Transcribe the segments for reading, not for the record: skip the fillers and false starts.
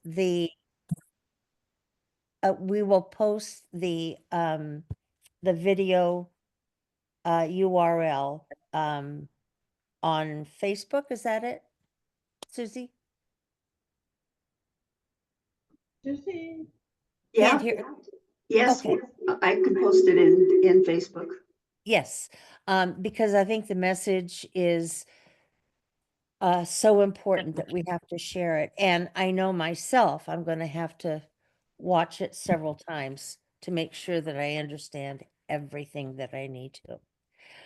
we will post the video URL on Facebook. Is that it, Susie? Susie? Can't Yeah, hear. yes, Okay. I can post it in Facebook. Yes, because I think the message is so important that we have to share it. And I know myself, I'm going to have to watch it several times to make sure that I understand everything that I need to.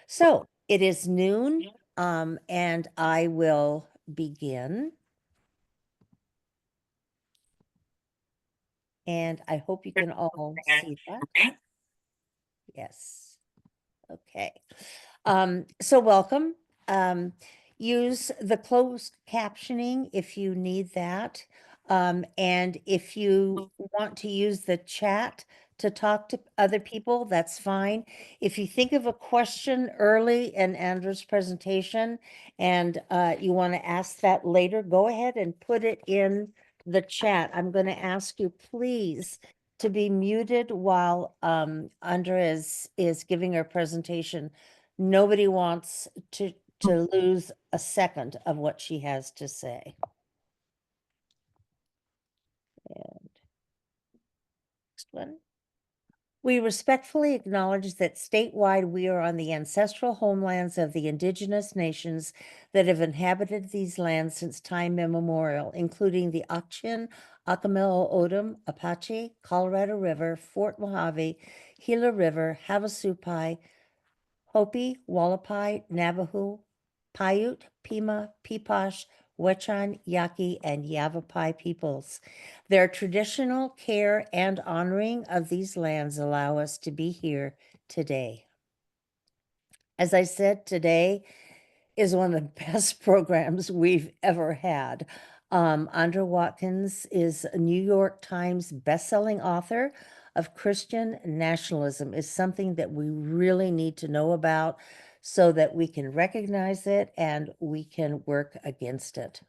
So it is noon, and I will begin. And I hope you can all see that. Yes. Okay. So welcome. Use the closed captioning if you need that. And if you want to use the chat to talk to other people, that's fine. If you think of a question early in Andra's presentation and you want to ask that later, go ahead and put it in the chat. I'm going to ask you, please, to be muted while Andra is giving her presentation. Nobody wants to lose a second of what she has to say. And next one. We respectfully acknowledge that statewide we are on the ancestral homelands of the indigenous nations that have inhabited these lands since time immemorial, including the Akshin, Akamelo Odom, Apache, Colorado River, Fort Mojave, Gila River, Havasupai, Hopi, Wallapai, Navajo, Paiute, Pima, Pipash, Wechan, Yaqui, and Yavapai peoples. Their traditional care and honoring of these lands allow us to be here today. As I said, today is one of the best programs we've ever had. Andra Watkins is a New York Times bestselling author of Christian nationalism. Is something that we really need to know about so that we can recognize it and we can work against it.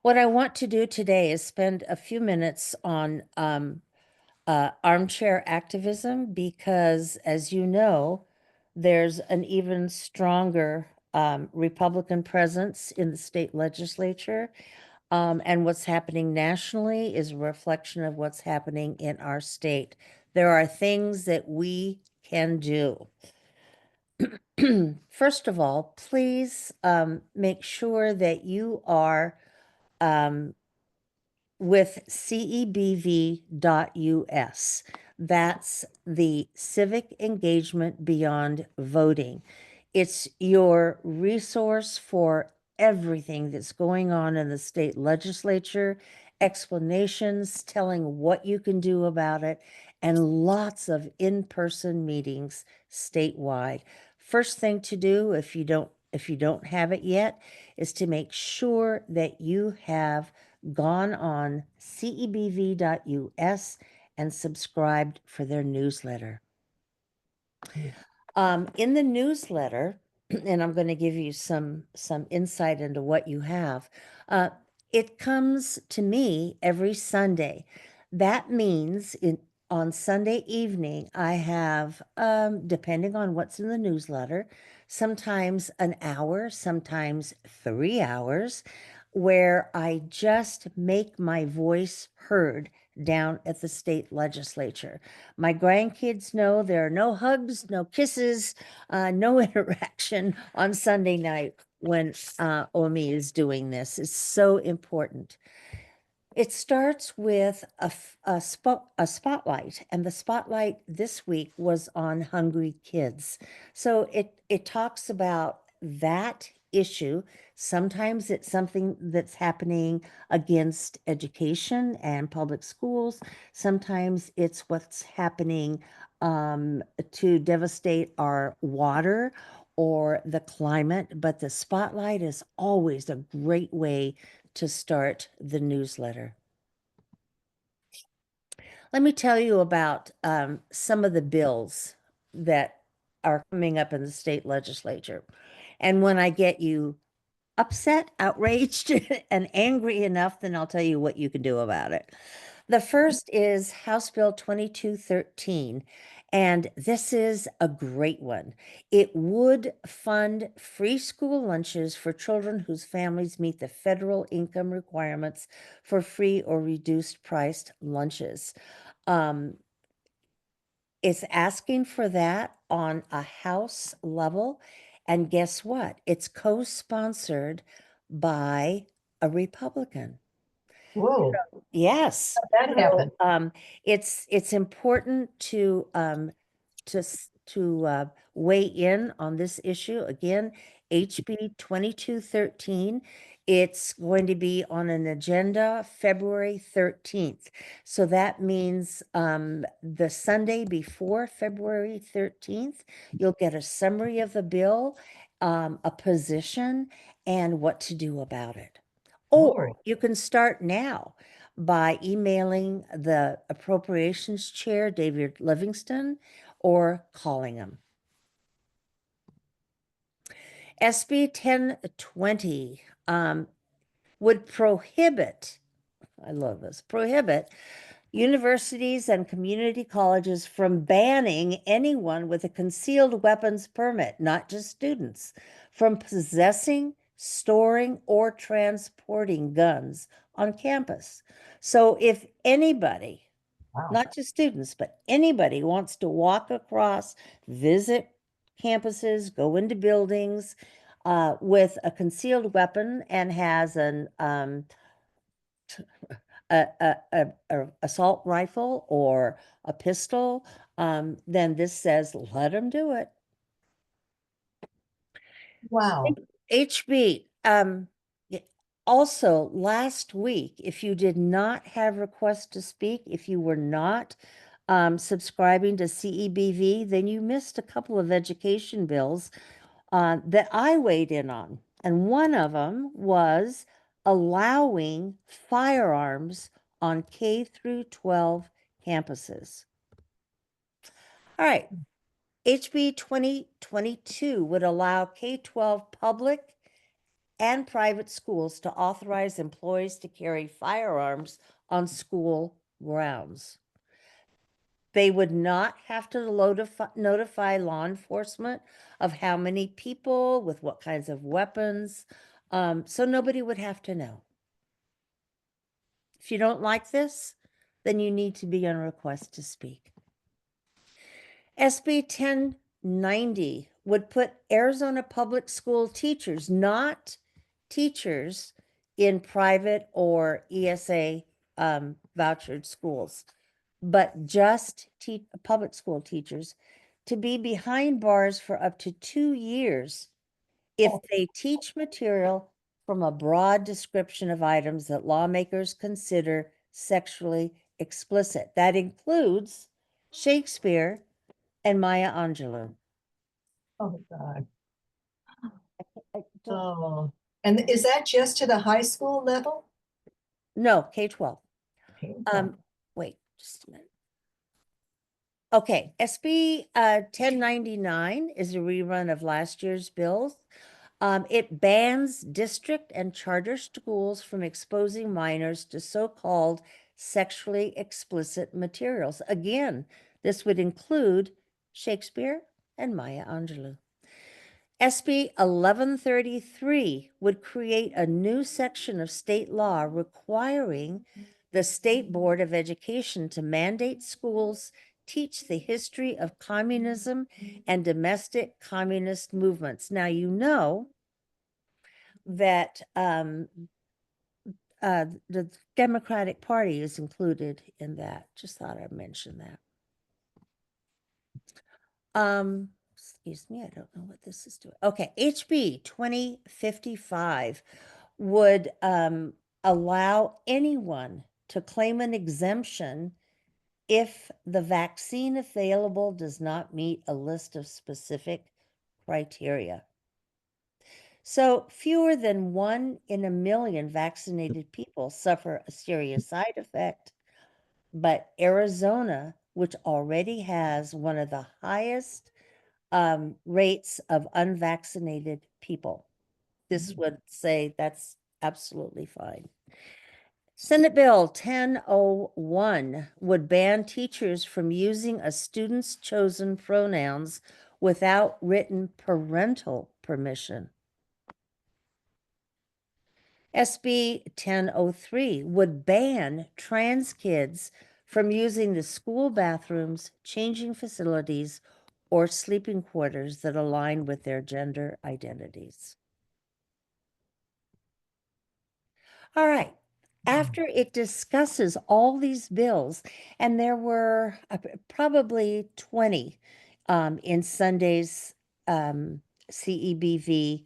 What I want to do today is spend a few minutes on armchair activism because, as you know, there's an even stronger Republican presence in the state legislature. And what's happening nationally is a reflection of what's happening in our state. There are things that we can do. First of all, please make sure that you are with cebv.us. That's the Civic Engagement Beyond Voting. It's your resource for everything that's going on in the state legislature, explanations, telling what you can do about it, and lots of in-person meetings statewide. First thing to do, if you don't have it yet, is to make sure that you have gone on cebv.us and subscribed for their newsletter. In the newsletter, and I'm going to give you some insight into what you have. It comes to me every Sunday. That means on Sunday evening, I have, depending on what's in the newsletter, sometimes an hour, sometimes 3 hours, where I just make my voice heard down at the state legislature. My grandkids know there are no hugs, no kisses, no interaction on Sunday night when Omi is doing this. It's so important. It starts with a spotlight, and the spotlight this week was on hungry kids. So it talks about that issue. Sometimes it's something that's happening against education and public schools. Sometimes it's what's happening to devastate our water or the climate. But the spotlight is always a great way to start the newsletter. Let me tell you about some of the bills that are coming up in the state legislature. And when I get you upset, outraged, and angry enough, then I'll tell you what you can do about it. The first is House Bill 2213, and this is a great one. It would fund free school lunches for children whose families meet the federal income requirements for free or reduced priced lunches. It's asking for that on a House level. And guess what? It's co-sponsored by a Republican. Whoa, Yes. how'd that happen? It's important to weigh in on this issue. Again, HB 2213. It's going to be on an agenda February 13th. So that means the Sunday before February 13th, you'll get a summary of the bill, a position, and what to do about it. Or Oh. you can start now by emailing the Appropriations Chair, David Livingston, or calling him. SB 1020 would prohibit, I love this, prohibit universities and community colleges from banning anyone with a concealed weapons permit, not just students, from possessing, storing, or transporting guns on campus. So if anybody, Wow. not just students, but anybody wants to walk across, visit campuses, go into buildings with a concealed weapon and has an assault rifle or a pistol, then this says let them do it. Wow. HB, also last week, if you did not have requests to speak, if you were not subscribing to CEBV, then you missed a couple of education bills that I weighed in on. And one of them was allowing firearms on K through 12 campuses. All right. HB 2022 would allow K-12 public and private schools to authorize employees to carry firearms on school grounds. They would not have to notify law enforcement of how many people with what kinds of weapons. So nobody would have to know. If you don't like this, then you need to be on request to speak. SB 1090 would put Arizona public school teachers, not teachers in private or ESA vouchered schools, but just public school teachers, to be behind bars for up to 2 years if they teach material from a broad description of items that lawmakers consider sexually explicit. That includes Shakespeare and Maya Angelou. Oh, God. don't- Oh, and is that just to the high school level? No, K-12. Okay. Wait, just a minute. Okay, SB 1099 is a rerun of last year's bills. It bans district and charter schools from exposing minors to so-called sexually explicit materials. Again, this would include Shakespeare and Maya Angelou. SB 1133 would create a new section of state law requiring the State Board of Education to mandate schools teach the history of communism and domestic communist movements. Now, you know that the Democratic Party is included in that. Just thought I'd mention that. Excuse me, I don't know what this is doing. Okay, HB 2055 would allow anyone to claim an exemption if the vaccine available does not meet a list of specific criteria. So fewer than 1 in a million vaccinated people suffer a serious side effect, but Arizona, which already has one of the highest rates of unvaccinated people, this would say that's absolutely fine. Senate Bill 1001 would ban teachers from using a student's chosen pronouns without written parental permission. SB 1003 would ban trans kids from using the school bathrooms, changing facilities, or sleeping quarters that align with their gender identities. All right. After it discusses all these bills, and there were probably 20 in Sunday's CEBV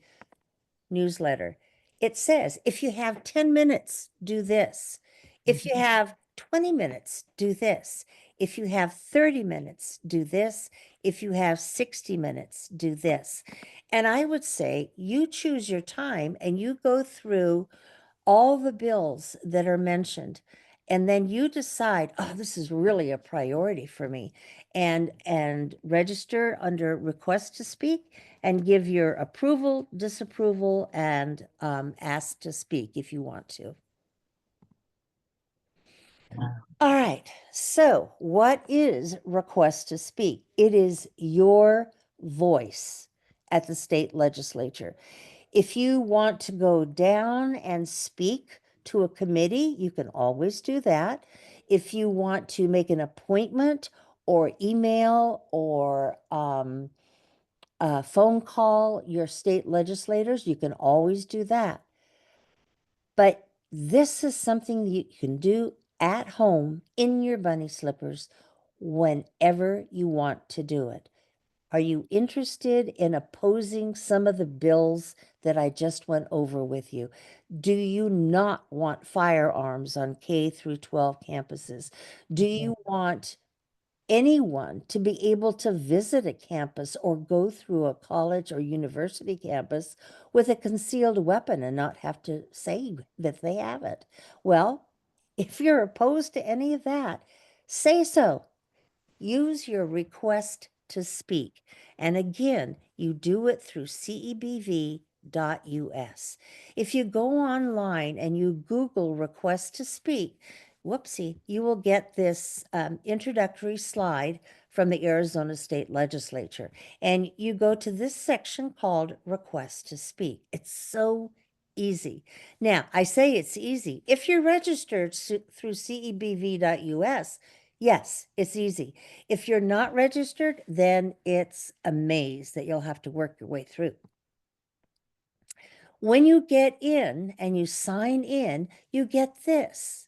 newsletter, it says, if you have 10 minutes, do this. If you have 20 minutes, do this. If you have 30 minutes, do this. If you have 60 minutes, do this. And I would say you choose your time and you go through all the bills that are mentioned, and then you decide, oh, this is really a priority for me, and register under request to speak and give your approval, disapproval, and ask to speak if you want to. All right, so what is request to speak? It is your voice at the state legislature. If you want to go down and speak to a committee, you can always do that. If you want to make an appointment or email or phone call your state legislators, you can always do that. But this is something you can do at home in your bunny slippers whenever you want to do it. Are you interested in opposing some of the bills that I just went over with you? Do you not want firearms on K through 12 campuses? Do you want anyone to be able to visit a campus or go through a college or university campus with a concealed weapon and not have to say that they have it? Well, if you're opposed to any of that, say so. Use your request to speak. And again, you do it through cebv.us. If you go online and you Google request to speak, whoopsie, you will get this introductory slide from the Arizona State Legislature. And you go to this section called request to speak. It's so easy. Now, I say it's easy. If you're registered through cebv.us, yes, it's easy. If you're not registered, then it's a maze that you'll have to work your way through. When you get in and you sign in, you get this.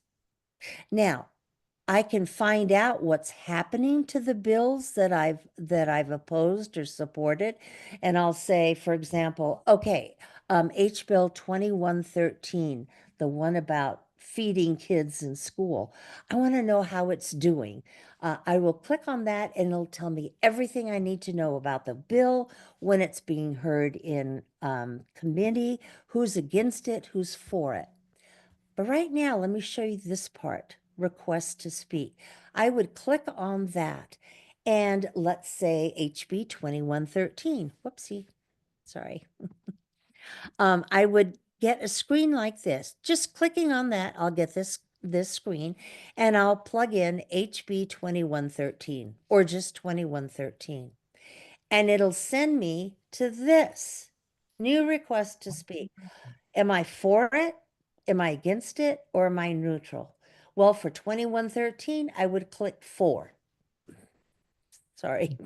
Now, I can find out what's happening to the bills that I've opposed or supported. And I'll say, for example, okay, H Bill 2113, the one about feeding kids in school. I want to know how it's doing. I will click on that and it'll tell me everything I need to know about the bill, when it's being heard in committee, who's against it, who's for it. But right now, let me show you this part, request to speak. I would click on that and let's say HB 2113. Whoopsie, sorry. I would get a screen like this. Just clicking on that, I'll get this screen and I'll plug in HB 2113 or just 2113. And it'll send me to this new request to speak. Am I for it? Am I against it? Or am I neutral? Well, for 2113, I would click for. Sorry,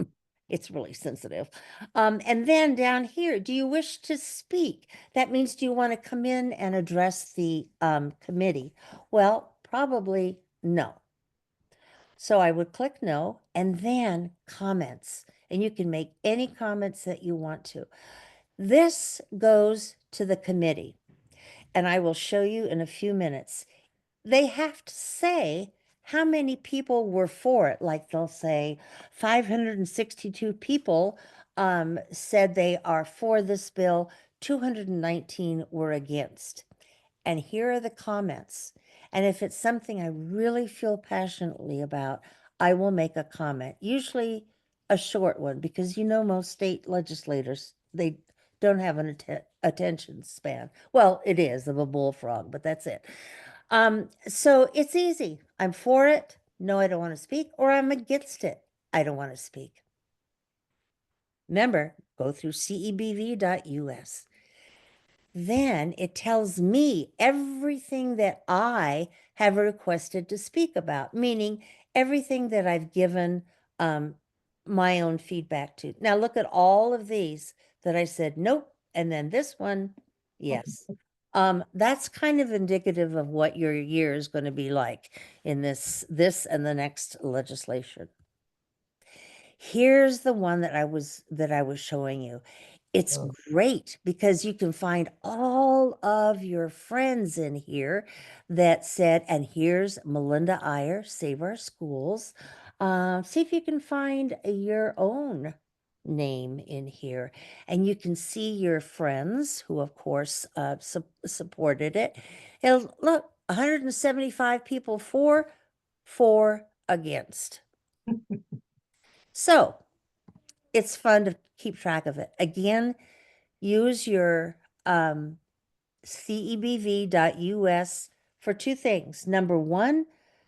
it's really sensitive. And then down here, do you wish to speak? That means, do you want to come in and address the committee? Well, probably no. So I would click no, and then comments. And you can make any comments that you want to. This goes to the committee, and I will show you in a few minutes. They have to say how many people were for it. Like they'll say 562 people said they are for this bill, 219 were against. And here are the comments. And if it's something I really feel passionately about, I will make a comment, usually a short one, because most state legislators, they don't have an attention span. Well, it is of a bullfrog, but that's it. So it's easy. I'm for it. No, I don't want to speak, or I'm against it. I don't want to speak. Remember, go through cebv.us. Then it tells me everything that I have requested to speak about, meaning everything that I've given my own feedback to. Now look at all of these that I said nope, and then this one, yes. That's kind of indicative of what your year is going to be like in this and the next legislation. Here's the one that I was showing you. It's Oh. great because you can find all of your friends in here that said, and here's Melinda Iyer, Save Our Schools. See if you can find your own name in here, and you can see your friends who, of course, supported it. It'll, look, 175 people for, 4 against. So it's fun to keep track of it. Again, use your cebv.us for 2 things. Number 1,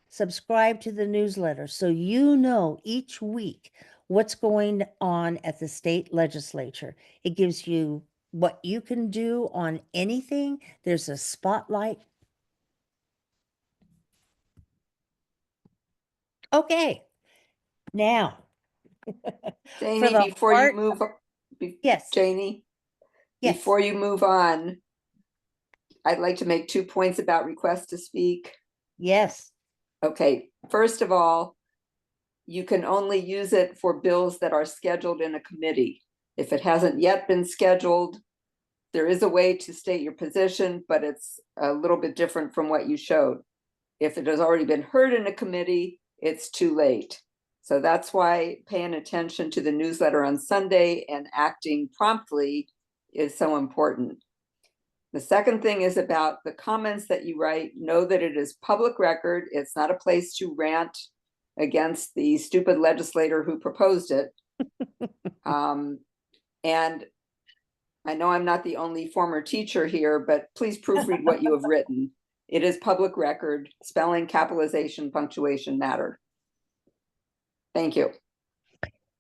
subscribe to the newsletter so you know each week what's going on at the state legislature. It gives you what you can do on anything. There's a spotlight. Okay, now for Janie, the before you part, move, yes, Janie, yes, before you move on, I'd like to make 2 points about request to speak. yes. Okay, first of all, you can only use it for bills that are scheduled in a committee. If it hasn't yet been scheduled, there is a way to state your position, but it's a little bit different from what you showed. If it has already been heard in a committee, it's too late. So that's why paying attention to the newsletter on Sunday and acting promptly is so important. The second thing is about the comments that you write. Know that it is public record. It's not a place to rant against the stupid legislator who proposed it. And I know I'm not the only former teacher here, but please proofread what you have written. It is public record. Spelling, capitalization, punctuation matter. Thank you.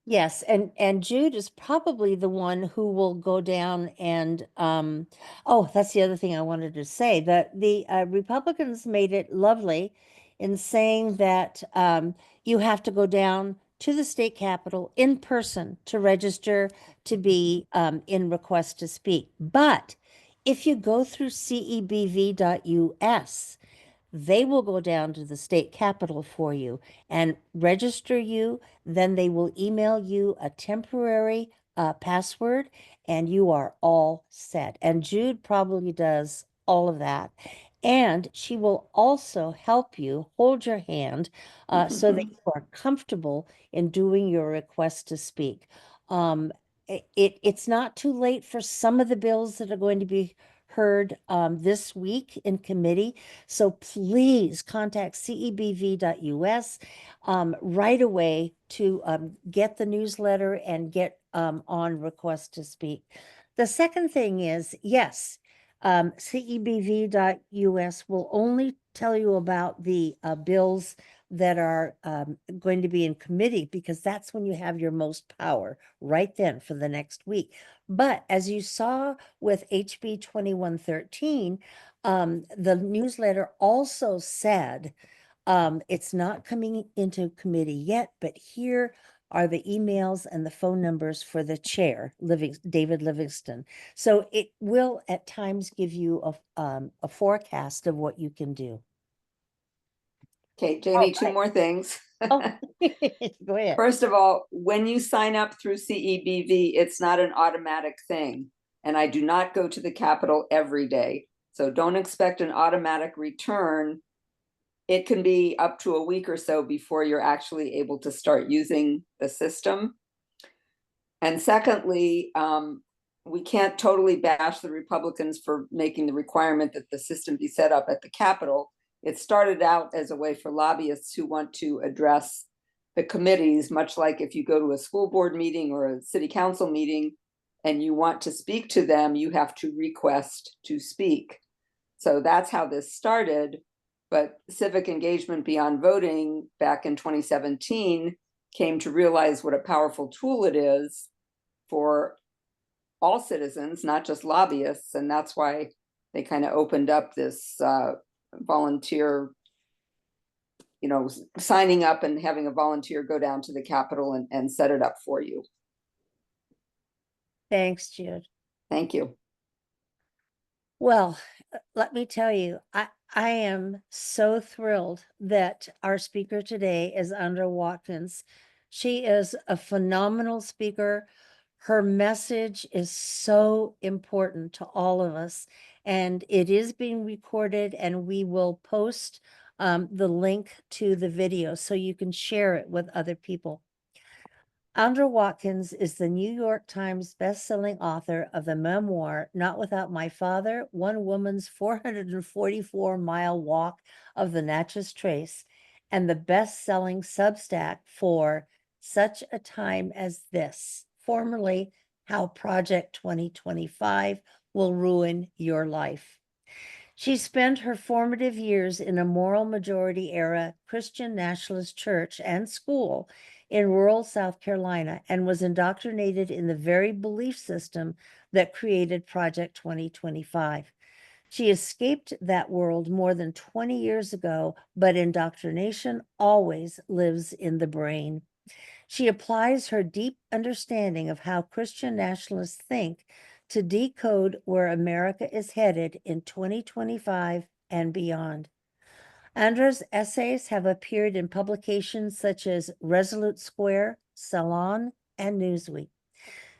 Yes, and Jude is probably the one who will go down and oh, that's the other thing I wanted to say, that the Republicans made it lovely in saying that you have to go down to the state capitol in person to register to be in request to speak. But if you go through cebv.us, they will go down to the state capitol for you and register you. Then they will email you a temporary password, and you are all set. And Jude probably does all of that. And she will also help you, hold your hand, so that you are comfortable in doing your request to speak. It's not too late for some of the bills that are going to be heard this week in committee. So please contact cebv.us right away to get the newsletter and get on request to speak. The second thing is, yes, cebv.us will only tell you about the bills that are going to be in committee, because that's when you have your most power, right then for the next week. But as you saw with HB 2113, the newsletter also said it's not coming into committee yet, but here are the emails and the phone numbers for the chair, David Livingston. So it will at times give you a forecast of what you can do. Okay, Jamie, 2 more things. Oh, go ahead. First of all, when you sign up through CEBV, it's not an automatic thing. And I do not go to the Capitol every day. So don't expect an automatic return. It can be up to a week or so before you're actually able to start using the system. And secondly, we can't totally bash the Republicans for making the requirement that the system be set up at the Capitol. It started out as a way for lobbyists who want to address the committees, much like if you go to a school board meeting or a city council meeting and you want to speak to them, you have to request to speak. So that's how this started. But civic engagement beyond voting back in 2017 came to realize what a powerful tool it is for all citizens, not just lobbyists. And that's why they kind of opened up this volunteer, signing up and having a volunteer go down to the Capitol and set it up for you. Thanks, Jude. Thank you. Well, let me tell you, I am so thrilled that our speaker today is Andra Watkins. She is a phenomenal speaker. Her message is so important to all of us, and it is being recorded, and we will post the link to the video so you can share it with other people. Andra Watkins is the New York Times bestselling author of the memoir, Not Without My Father, One Woman's 444-mile walk of the Natchez Trace, and the best-selling Substack for Such a Time as This, formerly How Project 2025 Will Ruin Your Life. She spent her formative years in a moral majority era Christian nationalist church and school in rural South Carolina and was indoctrinated in the very belief system that created Project 2025. She escaped that world more than 20 years ago, but indoctrination always lives in the brain. She applies her deep understanding of how Christian nationalists think to decode where America is headed in 2025 and beyond. Andra's essays have appeared in publications such as Resolute Square, Salon, and Newsweek.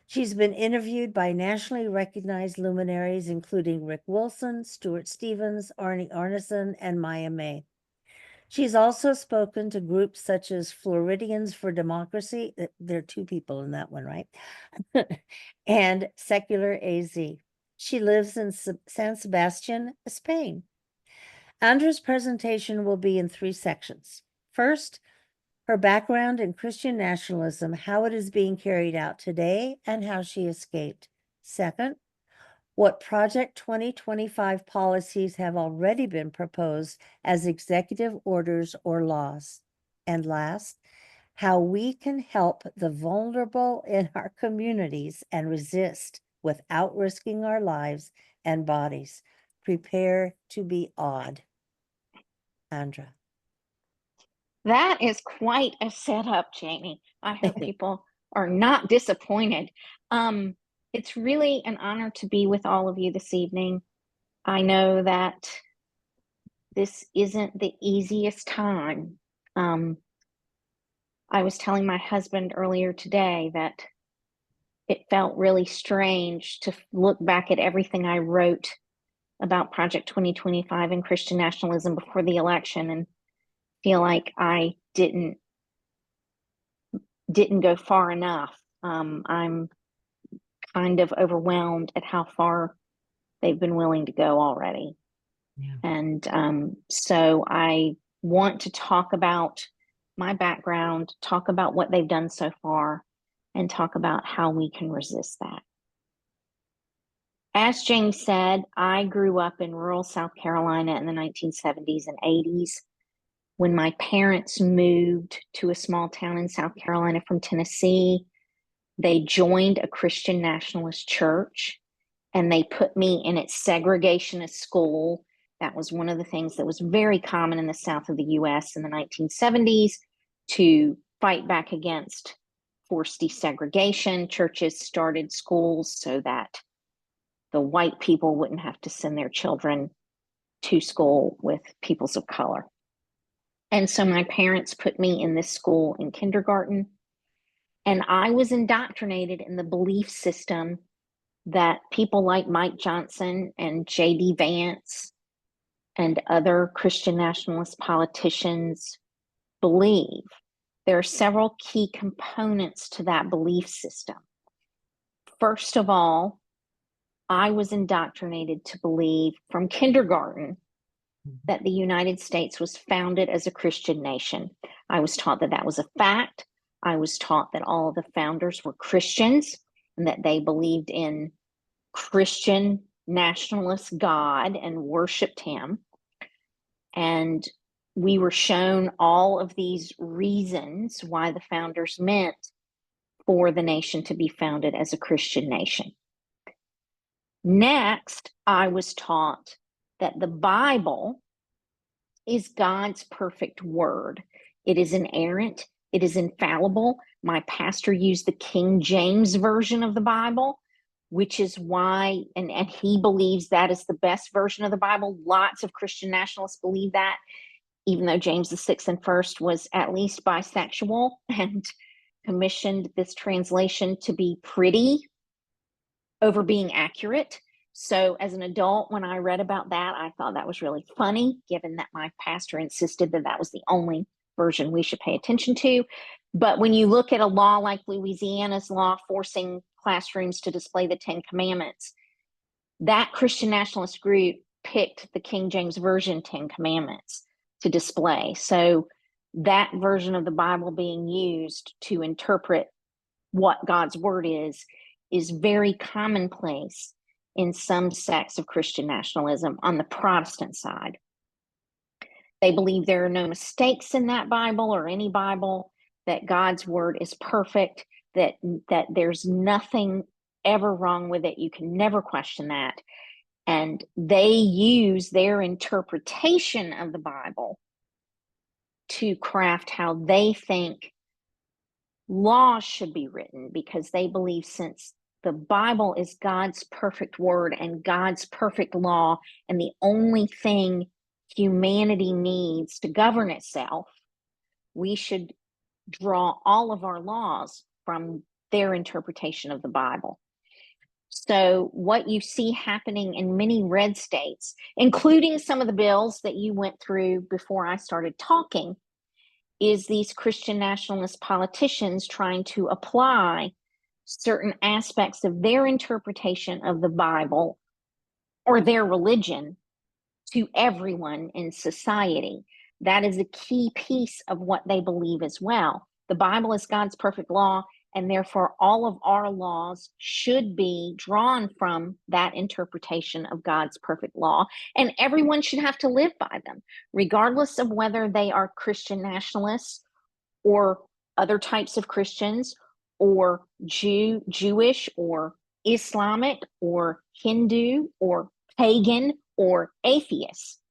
She's been interviewed by nationally recognized luminaries, including Rick Wilson, Stuart Stevens, Arnie Arneson, and Maya May. She's also spoken to groups such as Floridians for Democracy. There are two people in that one, right? And Secular AZ. She lives in San Sebastian, Spain. Andra's presentation will be in 3 sections. First, her background in Christian nationalism, how it is being carried out today, and how she escaped. Second, what Project 2025 policies have already been proposed as executive orders or laws. And last, how we can help the vulnerable in our communities and resist without risking our lives and bodies. Prepare to be awed. Andra. That is quite a setup, Jamie. I hope people are not disappointed. It's really an honor to be with all of you this evening. I know that this isn't the easiest time. I was telling my husband earlier today that it felt really strange to look back at everything I wrote about Project 2025 and Christian nationalism before the election and feel like I didn't go far enough. I'm kind of overwhelmed at how far they've been willing to go already. Yeah. And so I want to talk about my background, talk about what they've done so far, and talk about how we can resist that. As James said, I grew up in rural South Carolina in the 1970s and 80s. When my parents moved to a small town in South Carolina from Tennessee, they joined a Christian nationalist church and they put me in its segregationist school. That was one of the things that was very common in the South of the US in the 1970s to fight back against forced desegregation. Churches started schools so that the white people wouldn't have to send their children to school with peoples of color. And so my parents put me in this school in kindergarten, and I was indoctrinated in the belief system that people like Mike Johnson and J.D. Vance and other Christian nationalist politicians believe. There are several key components to that belief system. First of all, I was indoctrinated to believe from kindergarten that the United States was founded as a Christian nation. I was taught that that was a fact. I was taught that all of the founders were Christians. and that they believed in Christian nationalist God and worshiped him. And we were shown all of these reasons why the founders meant for the nation to be founded as a Christian nation. Next, I was taught that the Bible is God's perfect word. It is inerrant. It is infallible. My pastor used the King James Version of the Bible, which is why, and he believes that is the best version of the Bible. Lots of Christian nationalists believe that, even though James VI and First was at least bisexual and commissioned this translation to be pretty over being accurate. So as an adult, when I read about that, I thought that was really funny, given that my pastor insisted that that was the only version we should pay attention to. But when you look at a law like Louisiana's law forcing classrooms to display the 10 Commandments, that Christian nationalist group picked the King James Version 10 Commandments to display. So that version of the Bible being used to interpret what God's word is very commonplace in some sects of Christian nationalism on the Protestant side. They believe there are no mistakes in that Bible or any Bible, that God's word is perfect, that there's nothing ever wrong with it. You can never question that. And they use their interpretation of the Bible to craft how they think laws should be written, because they believe since the Bible is God's perfect word and God's perfect law, and the only thing humanity needs to govern itself, we should draw all of our laws from their interpretation of the Bible. So what you see happening in many red states, including some of the bills that you went through before I started talking, is these Christian nationalist politicians trying to apply certain aspects of their interpretation of the Bible or their religion to everyone in society. That is a key piece of what they believe as well. The Bible is God's perfect law, and therefore all of our laws should be drawn from that interpretation of God's perfect law, and everyone should have to live by them, regardless of whether they are Christian nationalists or other types of Christians, or Jewish or Islamic or Hindu or pagan or atheist.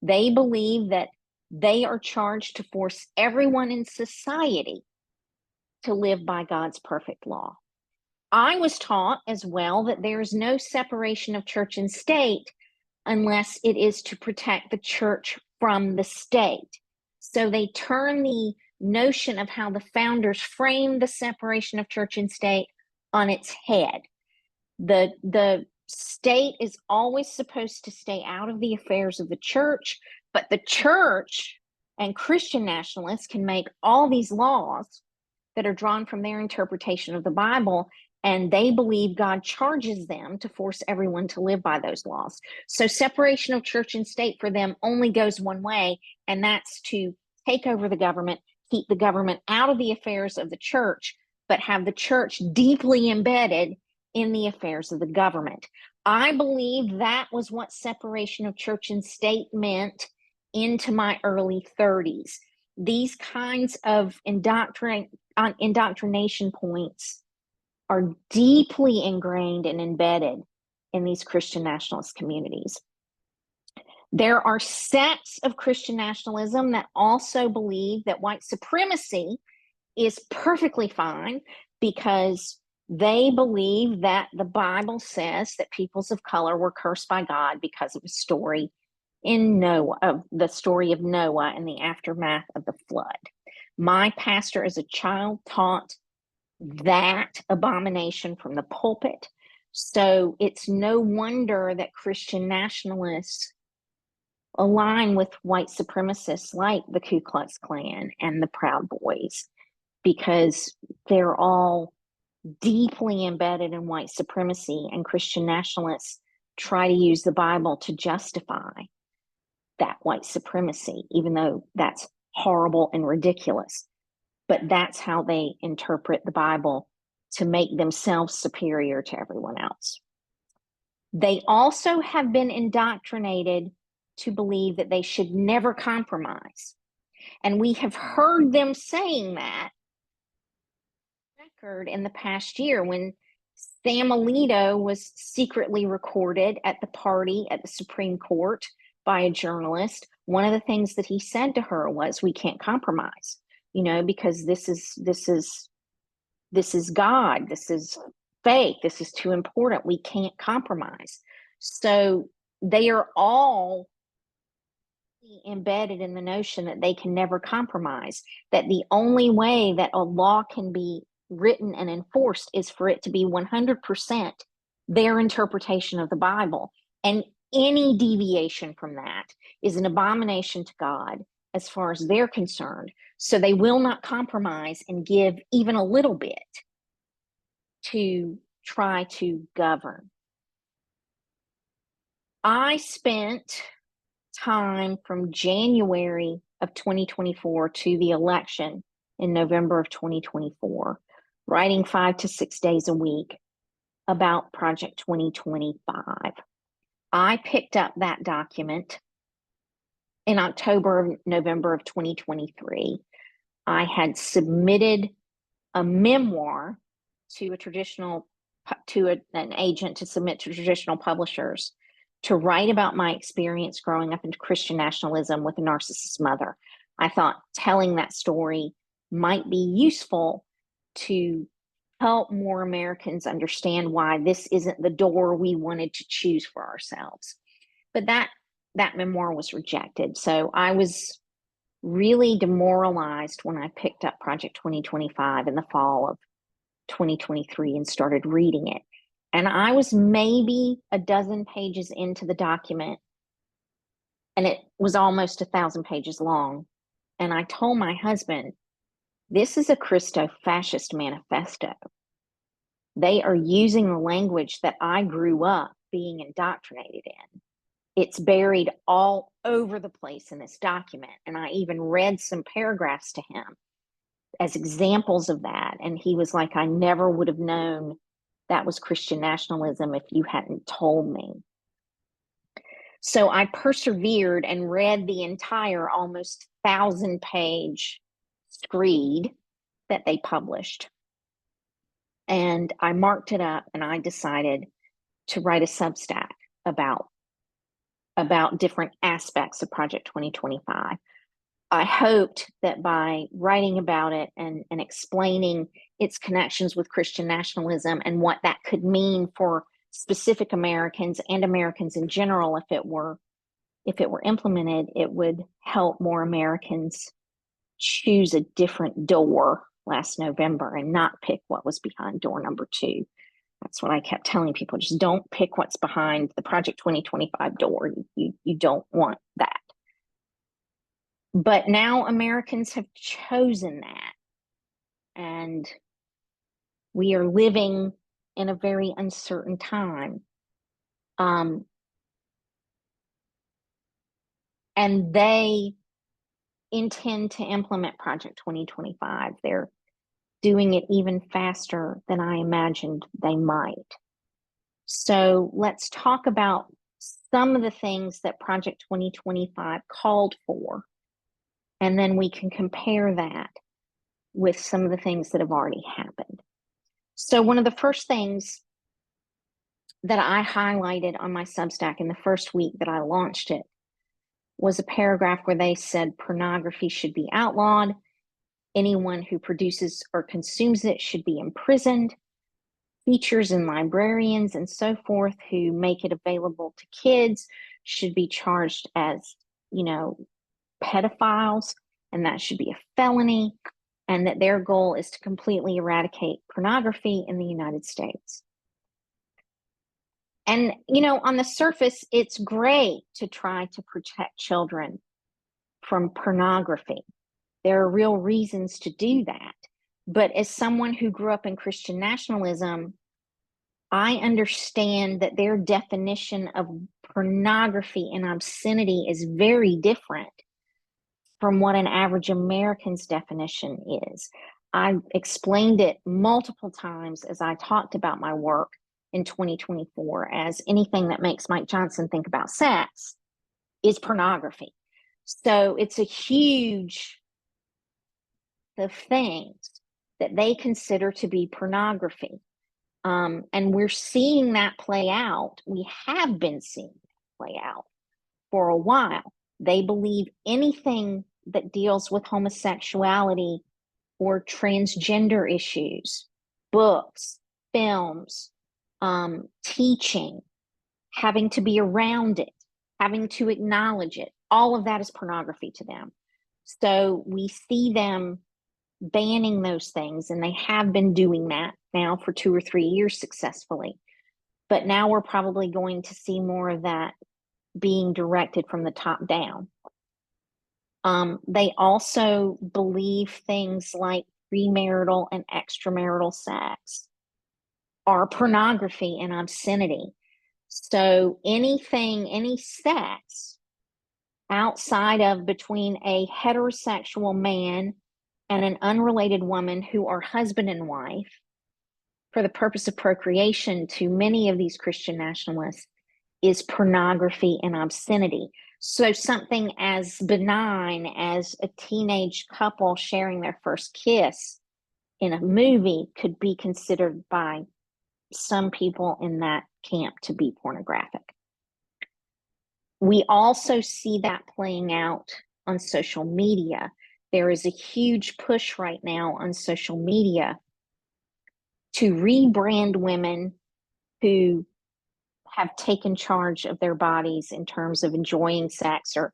They believe that they are charged to force everyone in society to live by God's perfect law. I was taught as well that there is no separation of church and state unless it is to protect the church from the state. So they turn the notion of how the founders framed the separation of church and state on its head. The state is always supposed to stay out of the affairs of the church, but the church and Christian nationalists can make all these laws that are drawn from their interpretation of the Bible, and they believe God charges them to force everyone to live by those laws. So separation of church and state for them only goes one way, and that's to take over the government, keep the government out of the affairs of the church, but have the church deeply embedded in the affairs of the government. I believe that was what separation of church and state meant into my early 30s. These kinds of indoctrination points are deeply ingrained and embedded in these Christian nationalist communities. There are sects of Christian nationalism that also believe that white supremacy is perfectly fine, because they believe that the Bible says that peoples of color were cursed by God because of a story in Noah, of the story of Noah and the aftermath of the flood. My pastor as a child taught that abomination from the pulpit. So it's no wonder that Christian nationalists align with white supremacists like the Ku Klux Klan and the Proud Boys, because they're all deeply embedded in white supremacy, and Christian nationalists try to use the Bible to justify that white supremacy, even though that's horrible and ridiculous. But that's how they interpret the Bible to make themselves superior to everyone else. They also have been indoctrinated to believe that they should never compromise. And we have heard them saying that record in the past year when Sam Alito was secretly recorded at the party at the Supreme Court by a journalist. One of the things that he said to her was, we can't compromise, because this is God, this is faith, this is too important, we can't compromise. So they are all embedded in the notion that they can never compromise, that the only way that a law can be written and enforced is for it to be 100% their interpretation of the Bible. And any deviation from that is an abomination to God as far as they're concerned. So they will not compromise and give even a little bit to try to govern. I spent time from January of 2024 to the election in November of 2024, writing 5 to 6 days a week about Project 2025. I picked up that document in November of 2023. I had submitted a memoir to an agent to submit to traditional publishers to write about my experience growing up into Christian nationalism with a narcissist mother. I thought telling that story might be useful to help more Americans understand why this isn't the door we wanted to choose for ourselves. But that memoir was rejected. So I was really demoralized when I picked up Project 2025 in the fall of 2023 and started reading it. And I was maybe a dozen pages into the document, and it was almost 1,000 pages long. And I told my husband, this is a Christo-fascist manifesto. They are using the language that I grew up being indoctrinated in. It's buried all over the place in this document. And I even read some paragraphs to him as examples of that. And he was like, I never would have known that was Christian nationalism if you hadn't told me. So I persevered and read the entire almost 1,000-page screed that they published. And I marked it up, and I decided to write a Substack about different aspects of Project 2025. I hoped that by writing about it and explaining its connections with Christian nationalism and what that could mean for specific Americans and Americans in general, if it were implemented, it would help more Americans choose a different door last November and not pick what was behind door number 2. That's what I kept telling people. Just don't pick what's behind the Project 2025 door. You don't want that. But now Americans have chosen that. And we are living in a very uncertain time. And they intend to implement Project 2025. They're doing it even faster than I imagined they might. So let's talk about some of the things that Project 2025 called for, and then we can compare that with some of the things that have already happened. So one of the first things that I highlighted on my Substack in the first week that I launched it was a paragraph where they said pornography should be outlawed. Anyone who produces or consumes it should be imprisoned. Teachers and librarians and so forth who make it available to kids should be charged as, pedophiles, and that should be a felony, and that their goal is to completely eradicate pornography in the United States. And, on the surface, it's great to try to protect children from pornography. There are real reasons to do that. But as someone who grew up in Christian nationalism, I understand that their definition of pornography and obscenity is very different from what an average American's definition is. I explained it multiple times as I talked about my work in 2024 as anything that makes Mike Johnson think about sex is pornography. So it's a huge the things that they consider to be pornography. And we're seeing that play out. We have been seeing that play out for a while. They believe anything that deals with homosexuality or transgender issues, books, films, teaching, having to be around it, having to acknowledge it, all of that is pornography to them. So we see them banning those things, and they have been doing that now for 2 or 3 years successfully. But now we're probably going to see more of that being directed from the top down. They also believe things like premarital and extramarital sex are pornography and obscenity. So anything, any sex outside of between a heterosexual man and an unrelated woman who are husband and wife for the purpose of procreation to many of these Christian nationalists is pornography and obscenity. So something as benign as a teenage couple sharing their first kiss in a movie could be considered by some people in that camp to be pornographic. We also see that playing out on social media. There is a huge push right now on social media to rebrand women who have taken charge of their bodies in terms of enjoying sex or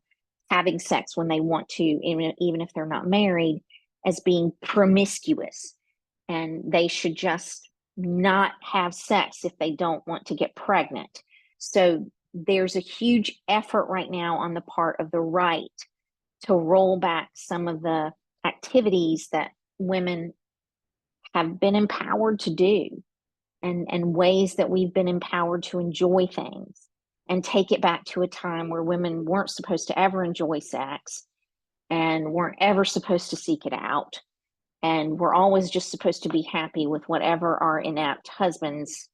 having sex when they want to, even if they're not married, as being promiscuous. And they should just not have sex if they don't want to get pregnant. So there's a huge effort right now on the part of the right to roll back some of the activities that women have been empowered to do, and ways that we've been empowered to enjoy things, and take it back to a time where women weren't supposed to ever enjoy sex and weren't ever supposed to seek it out. And we're always just supposed to be happy with whatever our inept husbands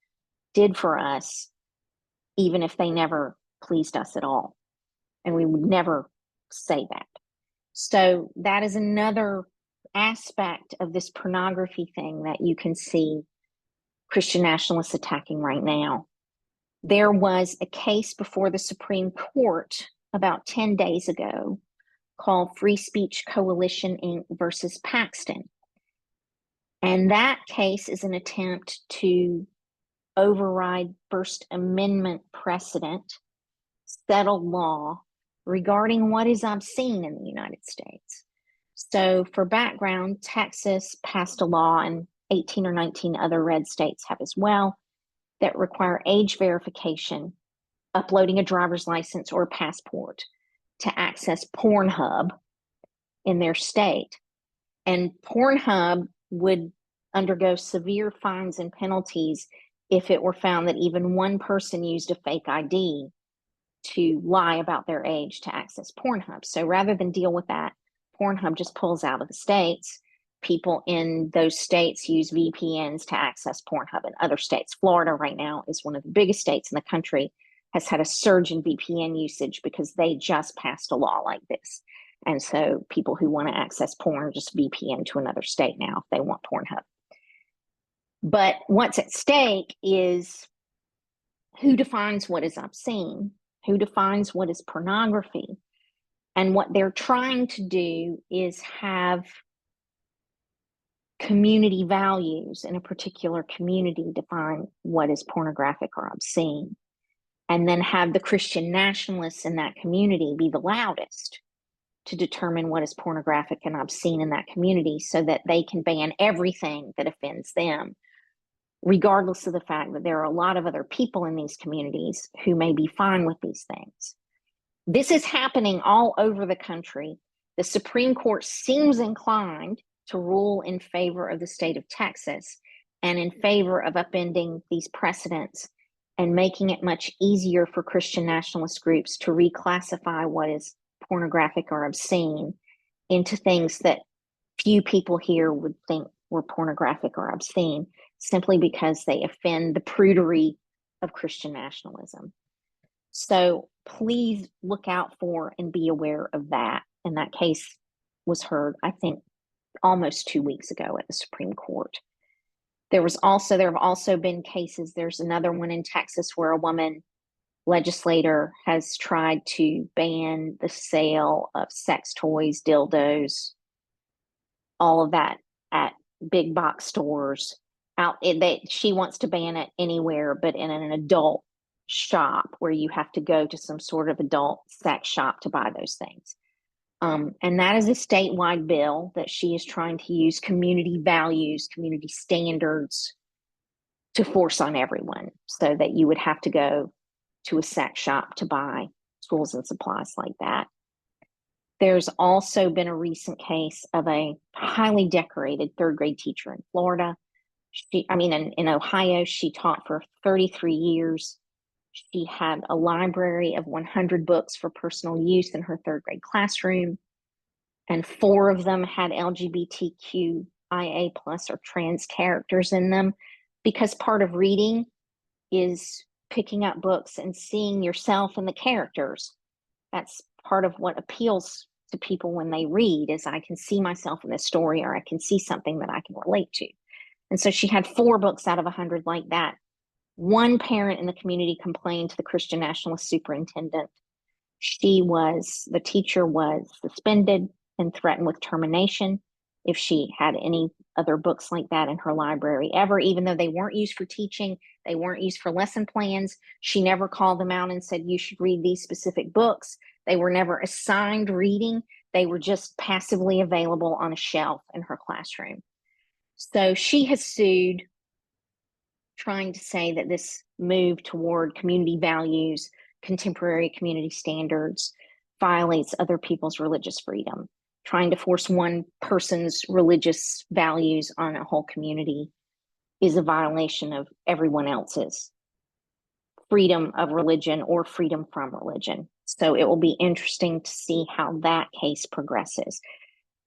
did for us, even if they never pleased us at all. And we would never say that. So that is another aspect of this pornography thing that you can see Christian nationalists attacking right now. There was a case before the Supreme Court about 10 days ago called Free Speech Coalition Inc. versus Paxton. And that case is an attempt to override First Amendment precedent, settled law regarding what is obscene in the United States. So for background, Texas passed a law, and 18 or 19 other red states have as well, that require age verification, uploading a driver's license or a passport to access Pornhub in their state. And Pornhub would undergo severe fines and penalties if it were found that even one person used a fake ID to lie about their age to access Pornhub. So rather than deal with that, Pornhub just pulls out of the states. People in those states use VPNs to access Pornhub in other states. Florida right now is one of the biggest states in the country, has had a surge in VPN usage because they just passed a law like this. And so people who want to access porn just VPN to another state now if they want Pornhub. But what's at stake is who defines what is obscene, who defines what is pornography. And what they're trying to do is have community values in a particular community define what is pornographic or obscene, and then have the Christian nationalists in that community be the loudest to determine what is pornographic and obscene in that community, so that they can ban everything that offends them, regardless of the fact that there are a lot of other people in these communities who may be fine with these things. This is happening all over the country. The Supreme Court seems inclined to rule in favor of the state of Texas and in favor of upending these precedents and making it much easier for Christian nationalist groups to reclassify what is pornographic or obscene into things that few people here would think were pornographic or obscene, simply because they offend the prudery of Christian nationalism. So please look out for and be aware of that. And that case was heard, I think, almost 2 weeks ago at the Supreme Court. There have also been cases. There's another one in Texas where a woman legislator has tried to ban the sale of sex toys, dildos, all of that at big box stores. She wants to ban it anywhere but in an adult shop, where you have to go to some sort of adult sex shop to buy those things. And that is a statewide bill that she is trying to use community values, community standards to force on everyone, so that you would have to go to a sex shop to buy tools and supplies like that. There's also been a recent case of a highly decorated third grade teacher in Florida. In Ohio, she taught for 33 years. She had a library of 100 books for personal use in her third grade classroom, and 4 of them had LGBTQIA plus or trans characters in them, because part of reading is picking up books and seeing yourself in the characters. That's part of what appeals to people when they read, is I can see myself in this story, or I can see something that I can relate to. And so she had 4 books out of 100 like that. One parent in the community complained to the Christian Nationalist superintendent. The teacher was suspended and threatened with termination if she had any other books like that in her library ever, even though they weren't used for teaching, they weren't used for lesson plans. She never called them out and said, you should read these specific books. They were never assigned reading. They were just passively available on a shelf in her classroom. So she has sued, trying to say that this move toward community values, contemporary community standards, violates other people's religious freedom. Trying to force one person's religious values on a whole community is a violation of everyone else's freedom of religion or freedom from religion. So it will be interesting to see how that case progresses.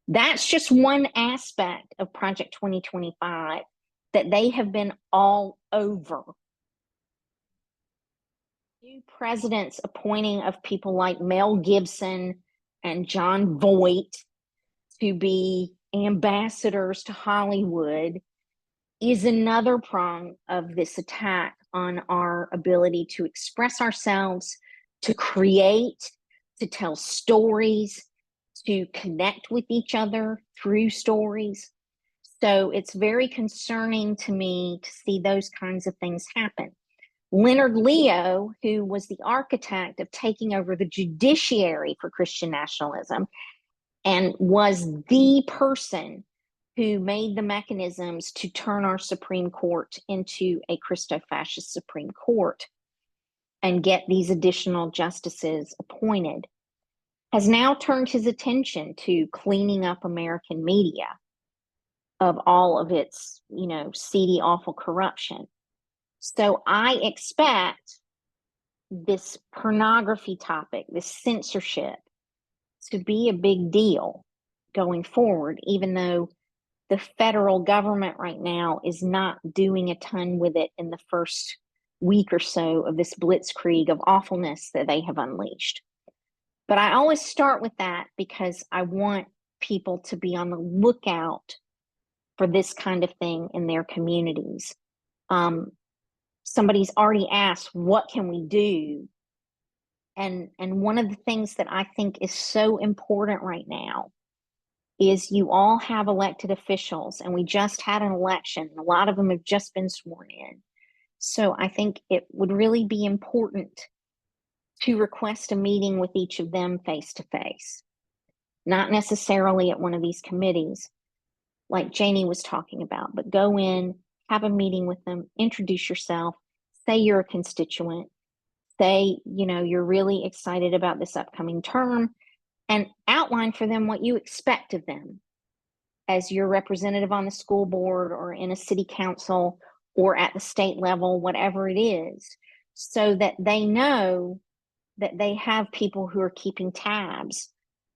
That's just one aspect of Project 2025 that they have been all over. New presidents appointing of people like Mel Gibson and John Voight to be ambassadors to Hollywood is another prong of this attack on our ability to express ourselves, to create, to tell stories, to connect with each other through stories. So it's very concerning to me to see those kinds of things happen. Leonard Leo, who was the architect of taking over the judiciary for Christian nationalism and was the person who made the mechanisms to turn our Supreme Court into a Christo-fascist Supreme Court and get these additional justices appointed, has now turned his attention to cleaning up American media of all of its, seedy, awful corruption. So I expect this pornography topic, this censorship, to be a big deal going forward, even though the federal government right now is not doing a ton with it in the first week or so of this blitzkrieg of awfulness that they have unleashed. But I always start with that because I want people to be on the lookout for this kind of thing in their communities. Somebody's already asked, what can we do? And one of the things that I think is so important right now is you all have elected officials, and we just had an election. A lot of them have just been sworn in. So I think it would really be important to request a meeting with each of them face to face, not necessarily at one of these committees like Janie was talking about, but go in, have a meeting with them, introduce yourself, say you're a constituent, say, you're really excited about this upcoming term, and outline for them what you expect of them as your representative on the school board or in a city council or at the state level, whatever it is, so that they know that they have people who are keeping tabs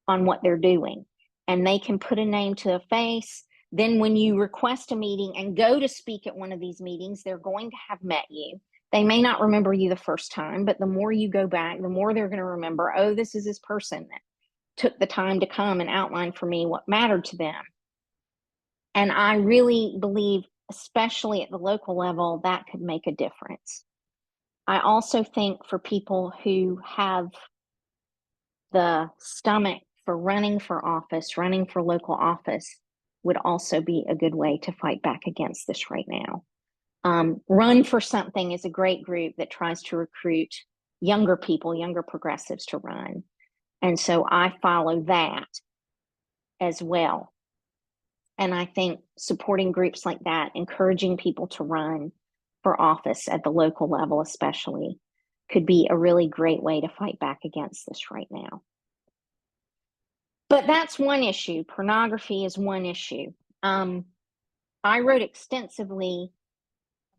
on what they're doing. and they can put a name to a face. Then when you request a meeting and go to speak at one of these meetings, they're going to have met you. They may not remember you the first time, but the more you go back, the more they're going to remember, oh, this is this person that took the time to come and outline for me what mattered to them. And I really believe, especially at the local level, that could make a difference. I also think for people who have the stomach for running for office, running for local office would also be a good way to fight back against this right now. Run for Something is a great group that tries to recruit younger people, younger progressives to run. And so I follow that as well. And I think supporting groups like that, encouraging people to run for office at the local level especially, could be a really great way to fight back against this right now. But that's one issue. Pornography is one issue. I wrote extensively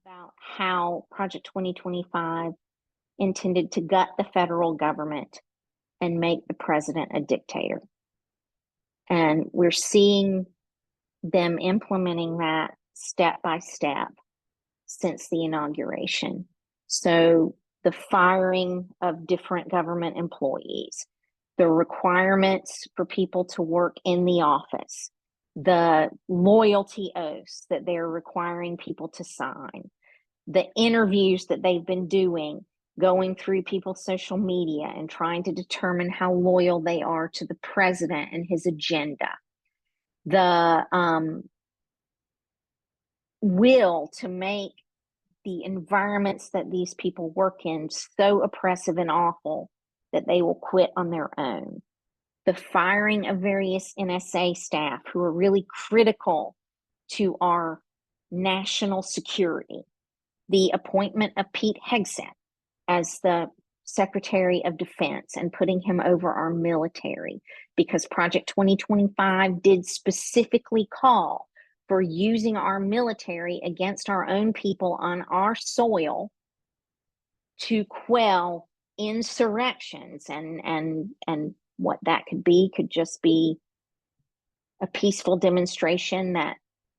about how Project 2025 intended to gut the federal government and make the president a dictator. And we're seeing them implementing that step by step since the inauguration. So the firing of different government employees, the requirements for people to work in the office, the loyalty oaths that they're requiring people to sign, the interviews that they've been doing, going through people's social media and trying to determine how loyal they are to the president and his agenda, the will to make the environments that these people work in so oppressive and awful that they will quit on their own. The firing of various NSA staff who are really critical to our national security. The appointment of Pete Hegseth as the Secretary of Defense and putting him over our military, because Project 2025 did specifically call for using our military against our own people on our soil to quell insurrections. And what that could be could just be a peaceful demonstration that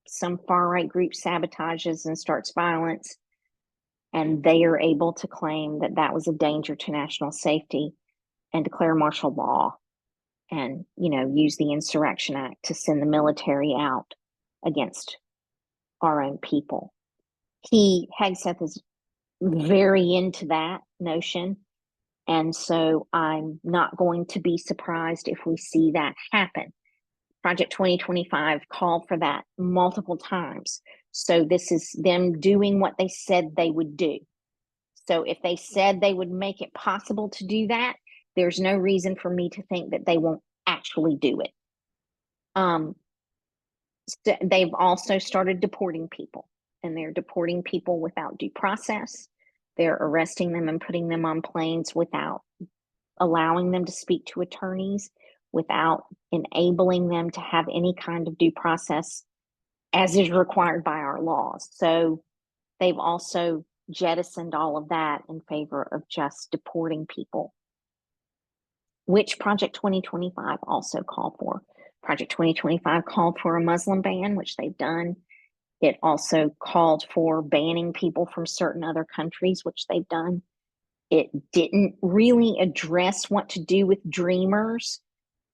some far-right group sabotages and starts violence, and they are able to claim that that was a danger to national safety and declare martial law and, use the Insurrection Act to send the military out against our own people. Hegseth is very into that notion. And so I'm not going to be surprised if we see that happen. Project 2025 called for that multiple times. So this is them doing what they said they would do. So if they said they would make it possible to do that, there's no reason for me to think that they won't actually do it. They've also started deporting people, and they're deporting people without due process. They're arresting them and putting them on planes without allowing them to speak to attorneys, without enabling them to have any kind of due process as is required by our laws. So they've also jettisoned all of that in favor of just deporting people, which Project 2025 also called for. Project 2025 called for a Muslim ban, which they've done. It also called for banning people from certain other countries, which they've done. It didn't really address what to do with dreamers,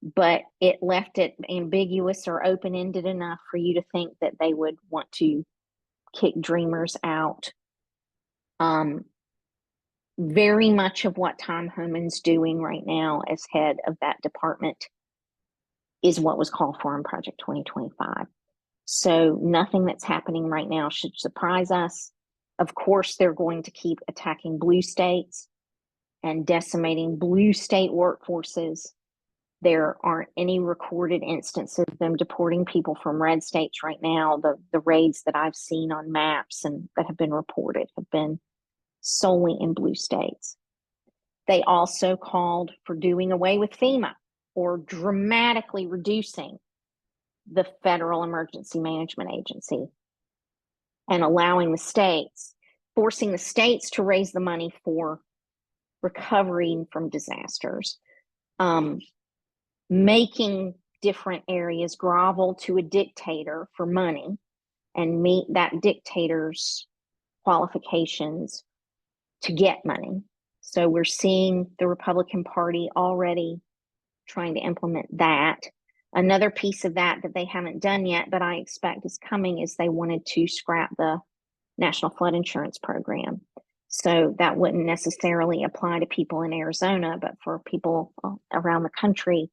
but it left it ambiguous or open-ended enough for you to think that they would want to kick dreamers out. Very much of what Tom Homan's doing right now as head of that department is what was called for in Project 2025. So nothing that's happening right now should surprise us. Of course, they're going to keep attacking blue states and decimating blue state workforces. There aren't any recorded instances of them deporting people from red states right now. The raids that I've seen on maps and that have been reported have been solely in blue states. They also called for doing away with FEMA or dramatically reducing the Federal Emergency Management Agency and allowing the states, forcing the states to raise the money for recovering from disasters, making different areas grovel to a dictator for money and meet that dictator's qualifications to get money. So we're seeing the Republican Party already trying to implement that. Another piece of that they haven't done yet, but I expect is coming, is they wanted to scrap the National Flood Insurance Program. So that wouldn't necessarily apply to people in Arizona, but for people around the country,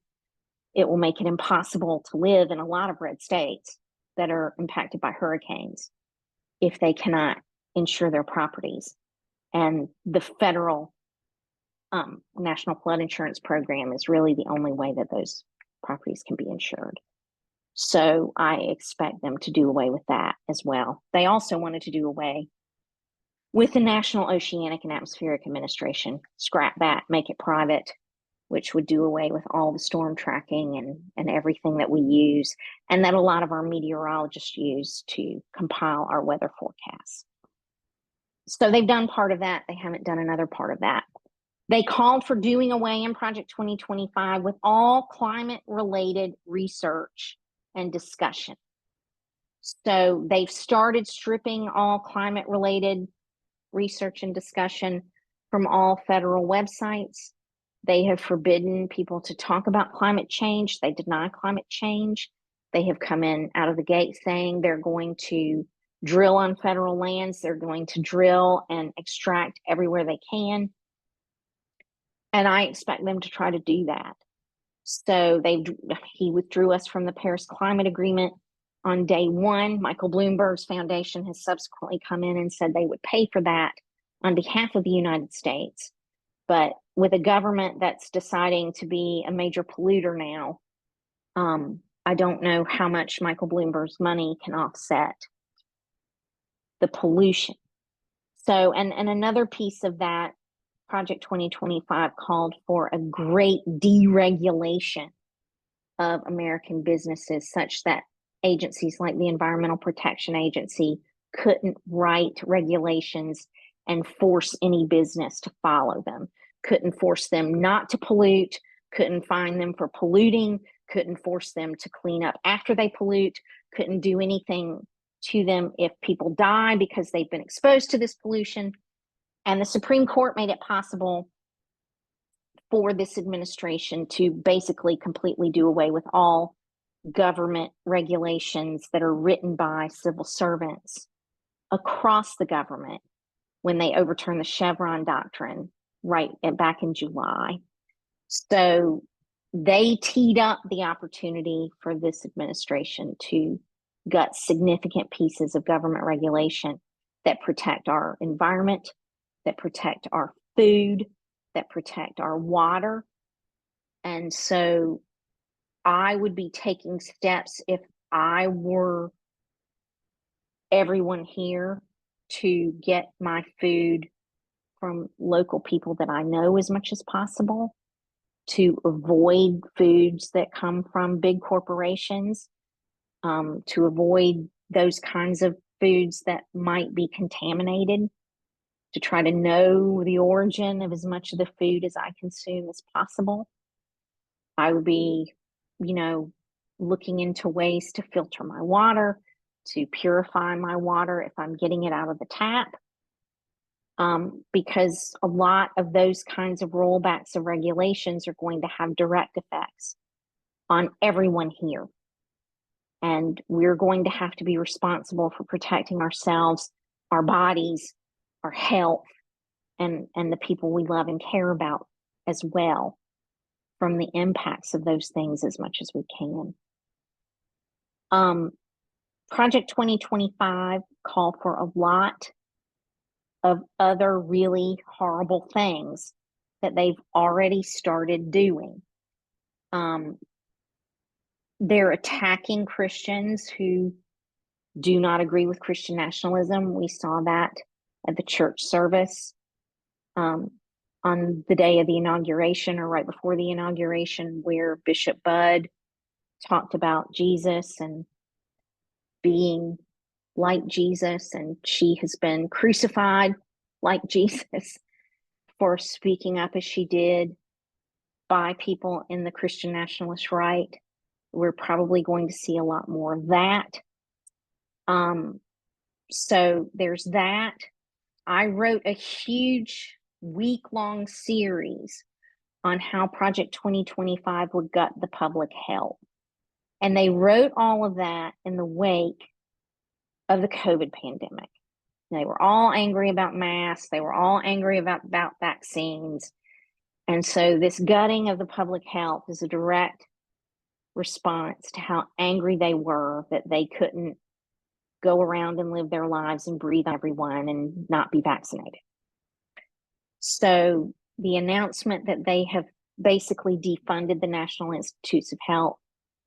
it will make it impossible to live in a lot of red states that are impacted by hurricanes if they cannot insure their properties. And the federal National Flood Insurance Program is really the only way that those properties can be insured. So I expect them to do away with that as well. They also wanted to do away with the National Oceanic and Atmospheric Administration, scrap that, make it private, which would do away with all the storm tracking and everything that we use, and that a lot of our meteorologists use to compile our weather forecasts. So they've done part of that. They haven't done another part of that. They called for doing away in Project 2025 with all climate-related research and discussion. So they've started stripping all climate-related research and discussion from all federal websites. They have forbidden people to talk about climate change. They deny climate change. They have come in out of the gate saying they're going to drill on federal lands. They're going to drill and extract everywhere they can. And I expect them to try to do that. So he withdrew us from the Paris Climate Agreement on day one. Michael Bloomberg's foundation has subsequently come in and said they would pay for that on behalf of the United States. But with a government that's deciding to be a major polluter now, I don't know how much Michael Bloomberg's money can offset the pollution. So, and another piece of that, Project 2025 called for a great deregulation of American businesses, such that agencies like the Environmental Protection Agency couldn't write regulations and force any business to follow them, couldn't force them not to pollute, couldn't fine them for polluting, couldn't force them to clean up after they pollute, couldn't do anything to them if people die because they've been exposed to this pollution. And the Supreme Court made it possible for this administration to basically completely do away with all government regulations that are written by civil servants across the government when they overturned the Chevron doctrine back in July. So they teed up the opportunity for this administration to gut significant pieces of government regulation that protect our environment, that protect our food, that protect our water. And so I would be taking steps, if I were everyone here, to get my food from local people that I know as much as possible, to avoid foods that come from big corporations, to avoid those kinds of foods that might be contaminated, to try to know the origin of as much of the food as I consume as possible. I would be, looking into ways to filter my water, to purify my water if I'm getting it out of the tap, because a lot of those kinds of rollbacks of regulations are going to have direct effects on everyone here. And we're going to have to be responsible for protecting ourselves, our bodies, our health, and the people we love and care about as well, from the impacts of those things as much as we can. Project 2025 called for a lot of other really horrible things that they've already started doing. They're attacking Christians who do not agree with Christian nationalism. We saw that at the church service on the day of the inauguration, or right before the inauguration, where Bishop Budd talked about Jesus and being like Jesus, and she has been crucified like Jesus for speaking up as she did by people in the Christian nationalist right. We're probably going to see a lot more of that. So there's that. I wrote a huge week-long series on how Project 2025 would gut the public health. And they wrote all of that in the wake of the COVID pandemic. They were all angry about masks. They were all angry about vaccines. And so this gutting of the public health is a direct response to how angry they were that they couldn't go around and live their lives and breathe on everyone and not be vaccinated. So the announcement that they have basically defunded the National Institutes of Health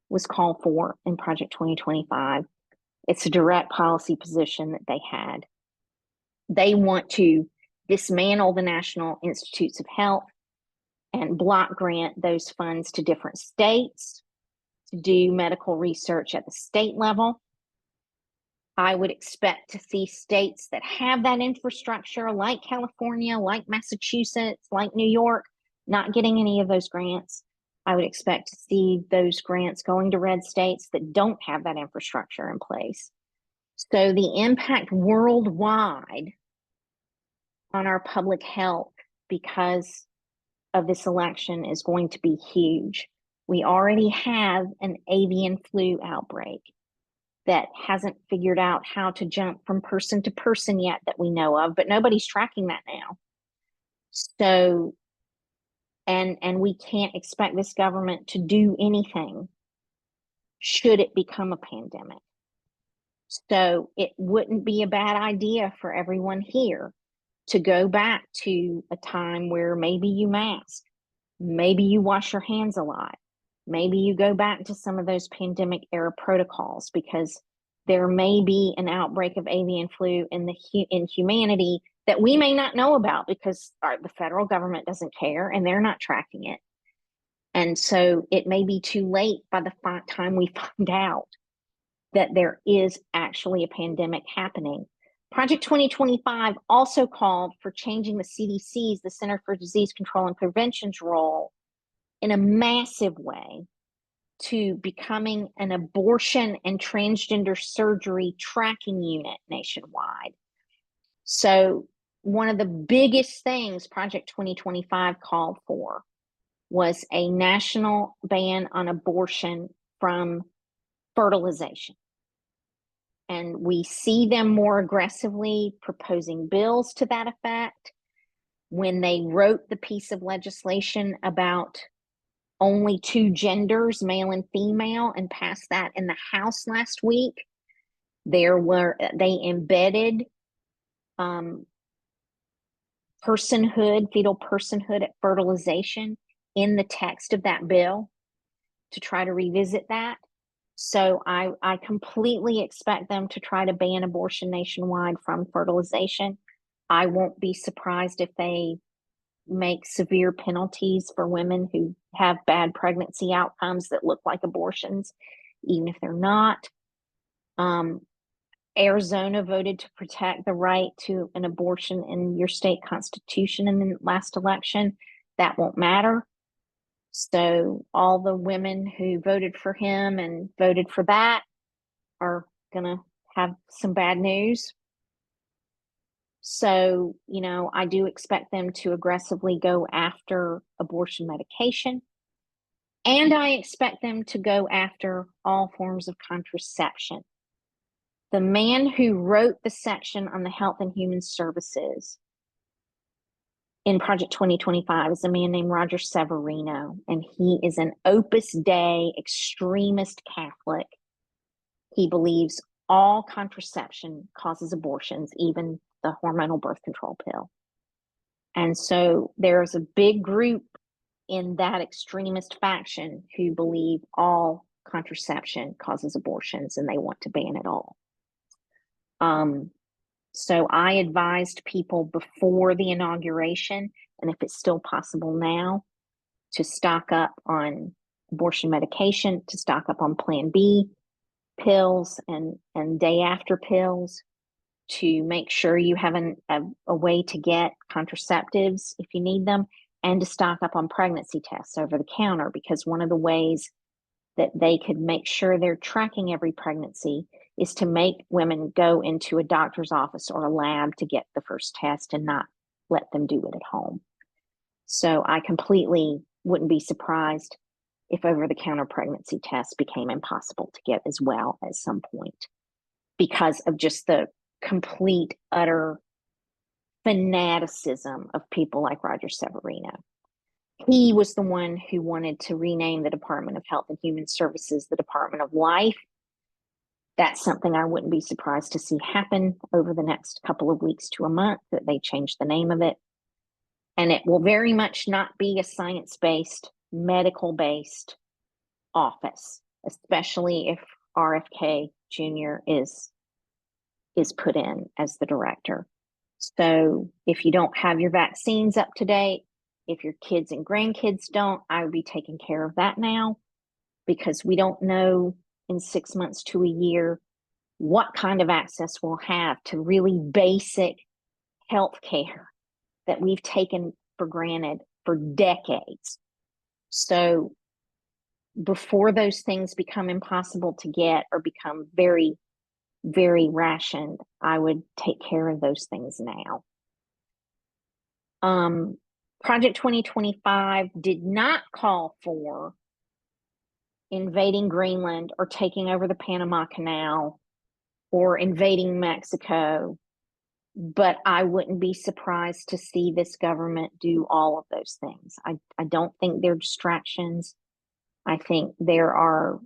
was called for in Project 2025. It's a direct policy position that they had. They want to dismantle the National Institutes of Health and block grant those funds to different states to do medical research at the state level. I would expect to see states that have that infrastructure, like California, like Massachusetts, like New York, not getting any of those grants. I would expect to see those grants going to red states that don't have that infrastructure in place. So the impact worldwide on our public health because of this election is going to be huge. We already have an avian flu outbreak that hasn't figured out how to jump from person to person yet that we know of, but nobody's tracking that now. So, and we can't expect this government to do anything should it become a pandemic. So it wouldn't be a bad idea for everyone here to go back to a time where maybe you mask, maybe you wash your hands a lot, maybe you go back to some of those pandemic era protocols, because there may be an outbreak of avian flu in humanity that we may not know about because the federal government doesn't care and they're not tracking it. And so it may be too late by the time we find out that there is actually a pandemic happening. Project 2025 also called for changing the CDC's, the Center for Disease Control and Prevention's role, in a massive way to becoming an abortion and transgender surgery tracking unit nationwide. So one of the biggest things Project 2025 called for was a national ban on abortion from fertilization. And we see them more aggressively proposing bills to that effect. When they wrote the piece of legislation about only two genders, male and female, and passed that in the House last week, they embedded personhood, fetal personhood at fertilization in the text of that bill to try to revisit that. So I completely expect them to try to ban abortion nationwide from fertilization. I won't be surprised if they make severe penalties for women who have bad pregnancy outcomes that look like abortions, even if they're not. Arizona voted to protect the right to an abortion in your state constitution in the last election. That won't matter. So all the women who voted for him and voted for that are going to have some bad news. So, I do expect them to aggressively go after abortion medication. And I expect them to go after all forms of contraception. The man who wrote the section on the Health and Human Services in Project 2025 is a man named Roger Severino, and he is an Opus Dei extremist Catholic. He believes all contraception causes abortions, even the hormonal birth control pill. And so there's a big group in that extremist faction who believe all contraception causes abortions and they want to ban it all. So I advised people before the inauguration, and if it's still possible now, to stock up on abortion medication, to stock up on Plan B pills and day after pills, to make sure you have a way to get contraceptives if you need them, and to stock up on pregnancy tests over the counter, because one of the ways that they could make sure they're tracking every pregnancy is to make women go into a doctor's office or a lab to get the first test and not let them do it at home. So I completely wouldn't be surprised if over-the-counter pregnancy tests became impossible to get as well at some point because of just the complete, utter fanaticism of people like Roger Severino. He was the one who wanted to rename the Department of Health and Human Services the Department of Life. That's something I wouldn't be surprised to see happen over the next couple of weeks to a month, that they change the name of it. And it will very much not be a science-based, medical-based office, especially if RFK Jr. is put in as the director. So if you don't have your vaccines up to date, if your kids and grandkids don't, I would be taking care of that now, because we don't know in 6 months to a year what kind of access we'll have to really basic health care that we've taken for granted for decades. So before those things become impossible to get or become very, very rationed, I would take care of those things now. Project 2025 did not call for invading Greenland or taking over the Panama Canal or invading Mexico, but I wouldn't be surprised to see this government do all of those things. I don't think they're distractions. I think there are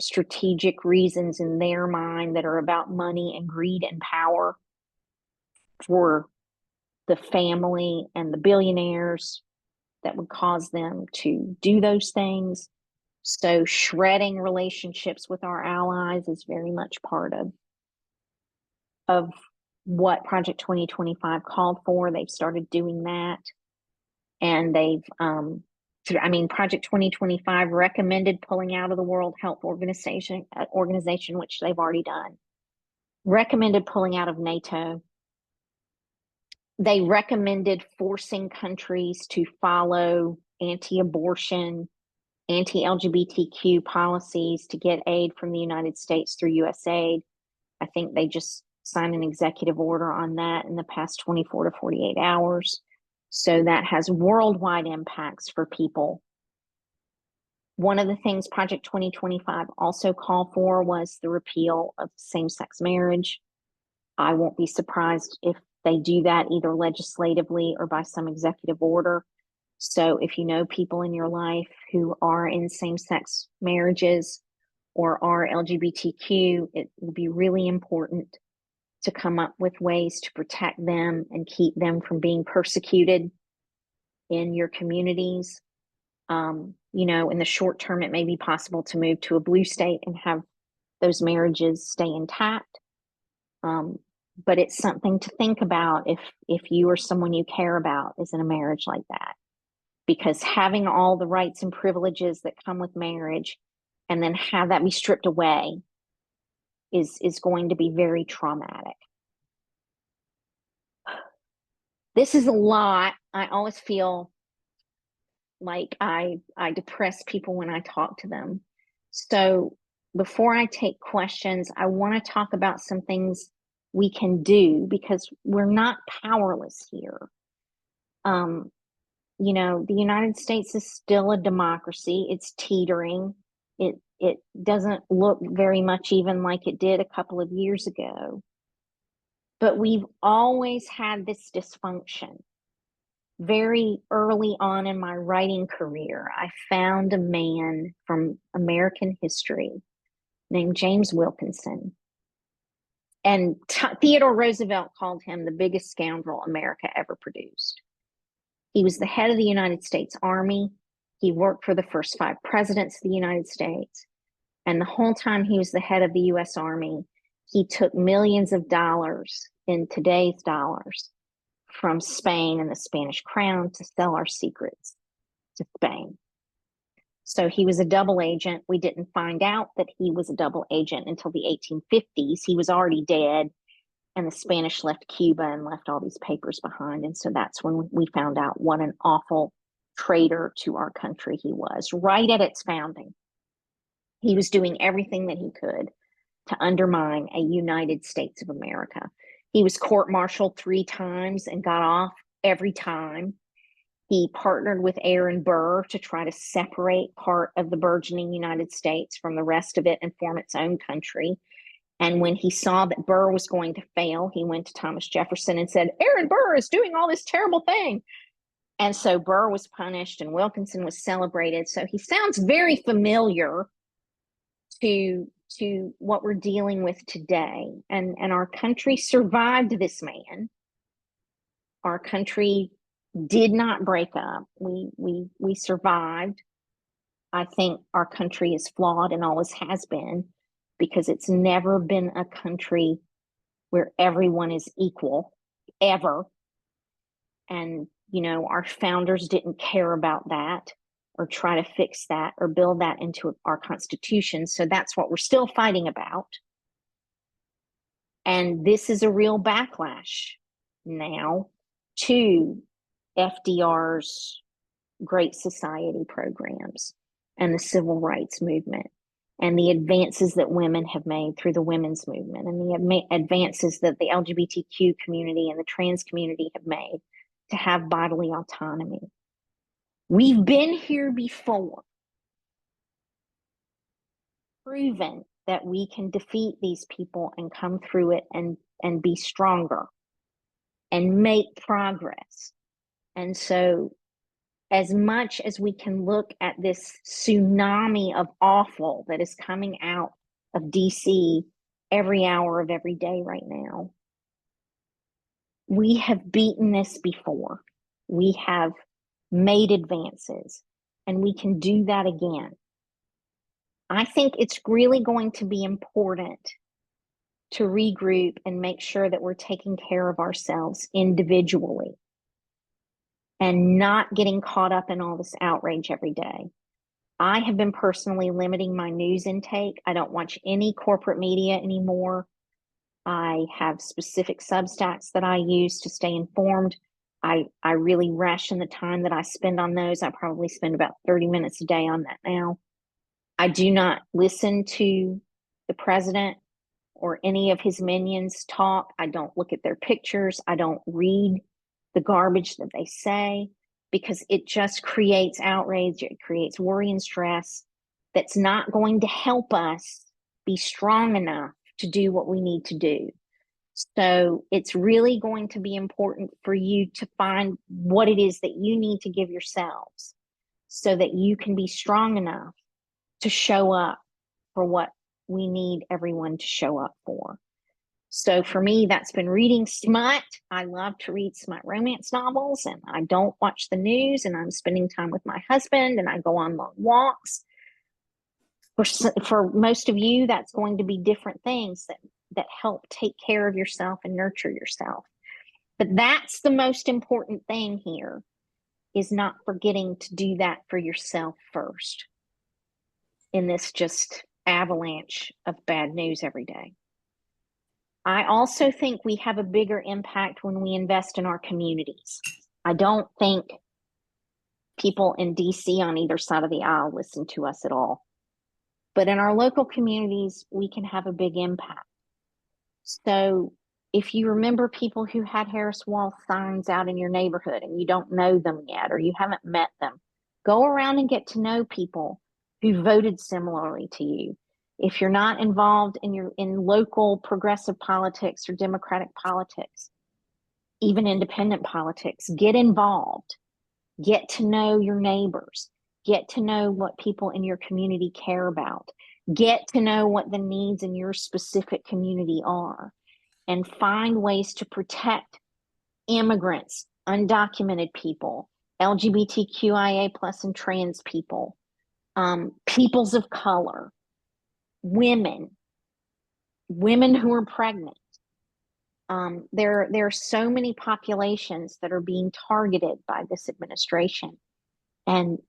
strategic reasons in their mind that are about money and greed and power for the family and the billionaires that would cause them to do those things. So shredding relationships with our allies is very much part of what Project 2025 called for. They've started doing that. And Project 2025 recommended pulling out of the World Health Organization, which they've already done. Recommended pulling out of NATO. They recommended forcing countries to follow anti-abortion, anti-LGBTQ policies to get aid from the United States through USAID. I think they just signed an executive order on that in the past 24 to 48 hours. So that has worldwide impacts for people. One of the things Project 2025 also called for was the repeal of same-sex marriage. I won't be surprised if they do that either legislatively or by some executive order. So if you know people in your life who are in same-sex marriages or are LGBTQ, it will be really important to come up with ways to protect them and keep them from being persecuted in your communities. In the short term, it may be possible to move to a blue state and have those marriages stay intact. But it's something to think about if you or someone you care about is in a marriage like that. Because having all the rights and privileges that come with marriage and then have that be stripped away is going to be very traumatic. This is a lot. I always feel like I depress people when I talk to them. So before I take questions, I want to talk about some things we can do, because we're not powerless here. The United States is still a democracy. It's teetering. It doesn't look very much even like it did a couple of years ago. But we've always had this dysfunction. Very early on in my writing career, I found a man from American history named James Wilkinson. And Theodore Roosevelt called him the biggest scoundrel America ever produced. He was the head of the United States Army. He worked for the first 5 presidents of the United States. And the whole time he was the head of the U.S. Army, he took millions of dollars in today's dollars from Spain and the Spanish crown to sell our secrets to Spain. So he was a double agent. We didn't find out that he was a double agent until the 1850s. He was already dead, and the Spanish left Cuba and left all these papers behind. And so that's when we found out what an awful traitor to our country he was, right at its founding. He was doing everything that he could to undermine a United States of America. He was court-martialed 3 times and got off every time. He partnered with Aaron Burr to try to separate part of the burgeoning United States from the rest of it and form its own country. And when he saw that Burr was going to fail, he went to Thomas Jefferson and said, Aaron Burr is doing all this terrible thing. And so Burr was punished and Wilkinson was celebrated. So he sounds very familiar to what we're dealing with today. And our country survived this man. Our country did not break up. We survived. I think our country is flawed and always has been, because it's never been a country where everyone is equal, ever. And, you know, our founders didn't care about that or try to fix that or build that into our Constitution. So that's what we're still fighting about. And this is a real backlash now to FDR's Great Society programs and the civil rights movement and the advances that women have made through the women's movement and the advances that the LGBTQ community and the trans community have made to have bodily autonomy. We've been here before, proven that we can defeat these people and come through it and be stronger and make progress. And so as much as we can look at this tsunami of awful that is coming out of DC every hour of every day right now, we have beaten this before. We have made advances, and we can do that again. I think it's really going to be important to regroup and make sure that we're taking care of ourselves individually and not getting caught up in all this outrage every day. I have been personally limiting my news intake. I don't watch any corporate media anymore. I have specific Substacks that I use to stay informed. I really ration the time that I spend on those. I probably spend about 30 minutes a day on that now. I do not listen to the president or any of his minions talk. I don't look at their pictures. I don't read the garbage that they say, because it just creates outrage. It creates worry and stress that's not going to help us be strong enough to do what we need to do. So it's really going to be important for you to find what it is that you need to give yourselves so that you can be strong enough to show up for what we need everyone to show up for. So for me, that's been reading smut. I love to read smut romance novels, and I don't watch the news, and I'm spending time with my husband, and I go on long walks. For most of you, that's going to be different things that help take care of yourself and nurture yourself. But that's the most important thing here, is not forgetting to do that for yourself first in this just avalanche of bad news every day. I also think we have a bigger impact when we invest in our communities. I don't think people in DC on either side of the aisle listen to us at all. But in our local communities, we can have a big impact. So if you remember people who had Harris Wall signs out in your neighborhood and you don't know them yet, or you haven't met them, go around and get to know people who voted similarly to you. If you're not involved in local progressive politics or democratic politics, even independent politics, get involved. Get to know your neighbors. Get to know what people in your community care about. Get to know what the needs in your specific community are, and find ways to protect immigrants, undocumented people, LGBTQIA+ and trans people, peoples of color, women who are pregnant. There are so many populations that are being targeted by this administration, and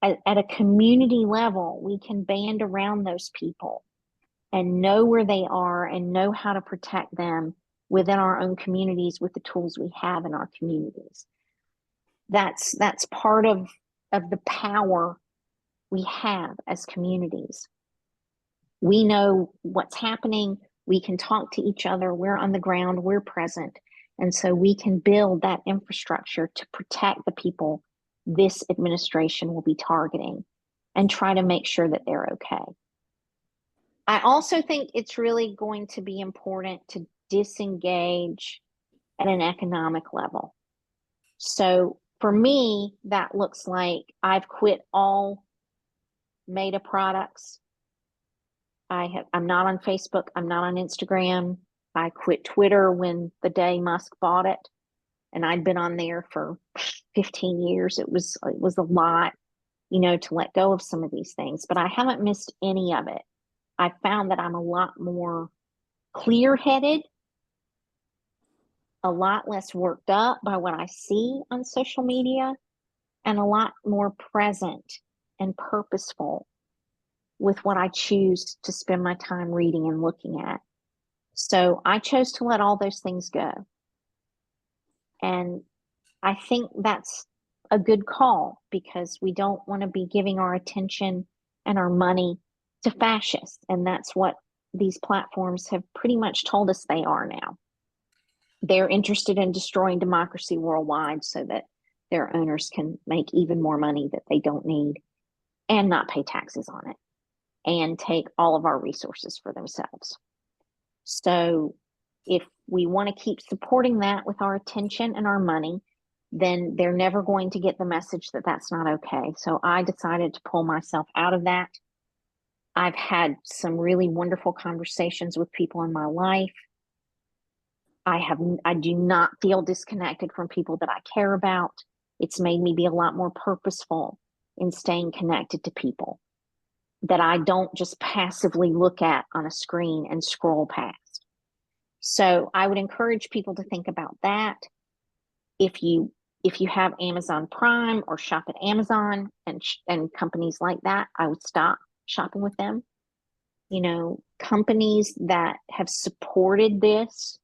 at a community level, we can band around those people and know where they are and know how to protect them within our own communities with the tools we have in our communities. That's part of the power we have as communities. We know what's happening. We can talk to each other. We're on the ground. We're present. And so we can build that infrastructure to protect the people this administration will be targeting and try to make sure that they're okay. I also think it's really going to be important to disengage at an economic level. So for me, that looks like I've quit all Meta products. I'm not on Facebook. I'm not on Instagram. I quit Twitter when the day Musk bought it, and I'd been on there for 15 years. It was a lot, to let go of some of these things, but I haven't missed any of it. I found that I'm a lot more clear-headed, a lot less worked up by what I see on social media, and a lot more present and purposeful with what I choose to spend my time reading and looking at. So I chose to let all those things go. And I think that's a good call, because we don't want to be giving our attention and our money to fascists. And that's what these platforms have pretty much told us they are now. They're interested in destroying democracy worldwide so that their owners can make even more money that they don't need and not pay taxes on it and take all of our resources for themselves. So if we want to keep supporting that with our attention and our money, then they're never going to get the message that that's not okay. So I decided to pull myself out of that. I've had some really wonderful conversations with people in my life. I do not feel disconnected from people that I care about. It's made me be a lot more purposeful in staying connected to people that I don't just passively look at on a screen and scroll past. So I would encourage people to think about that. If you have Amazon Prime or shop at Amazon and companies like that, I would stop shopping with them. Companies that have supported this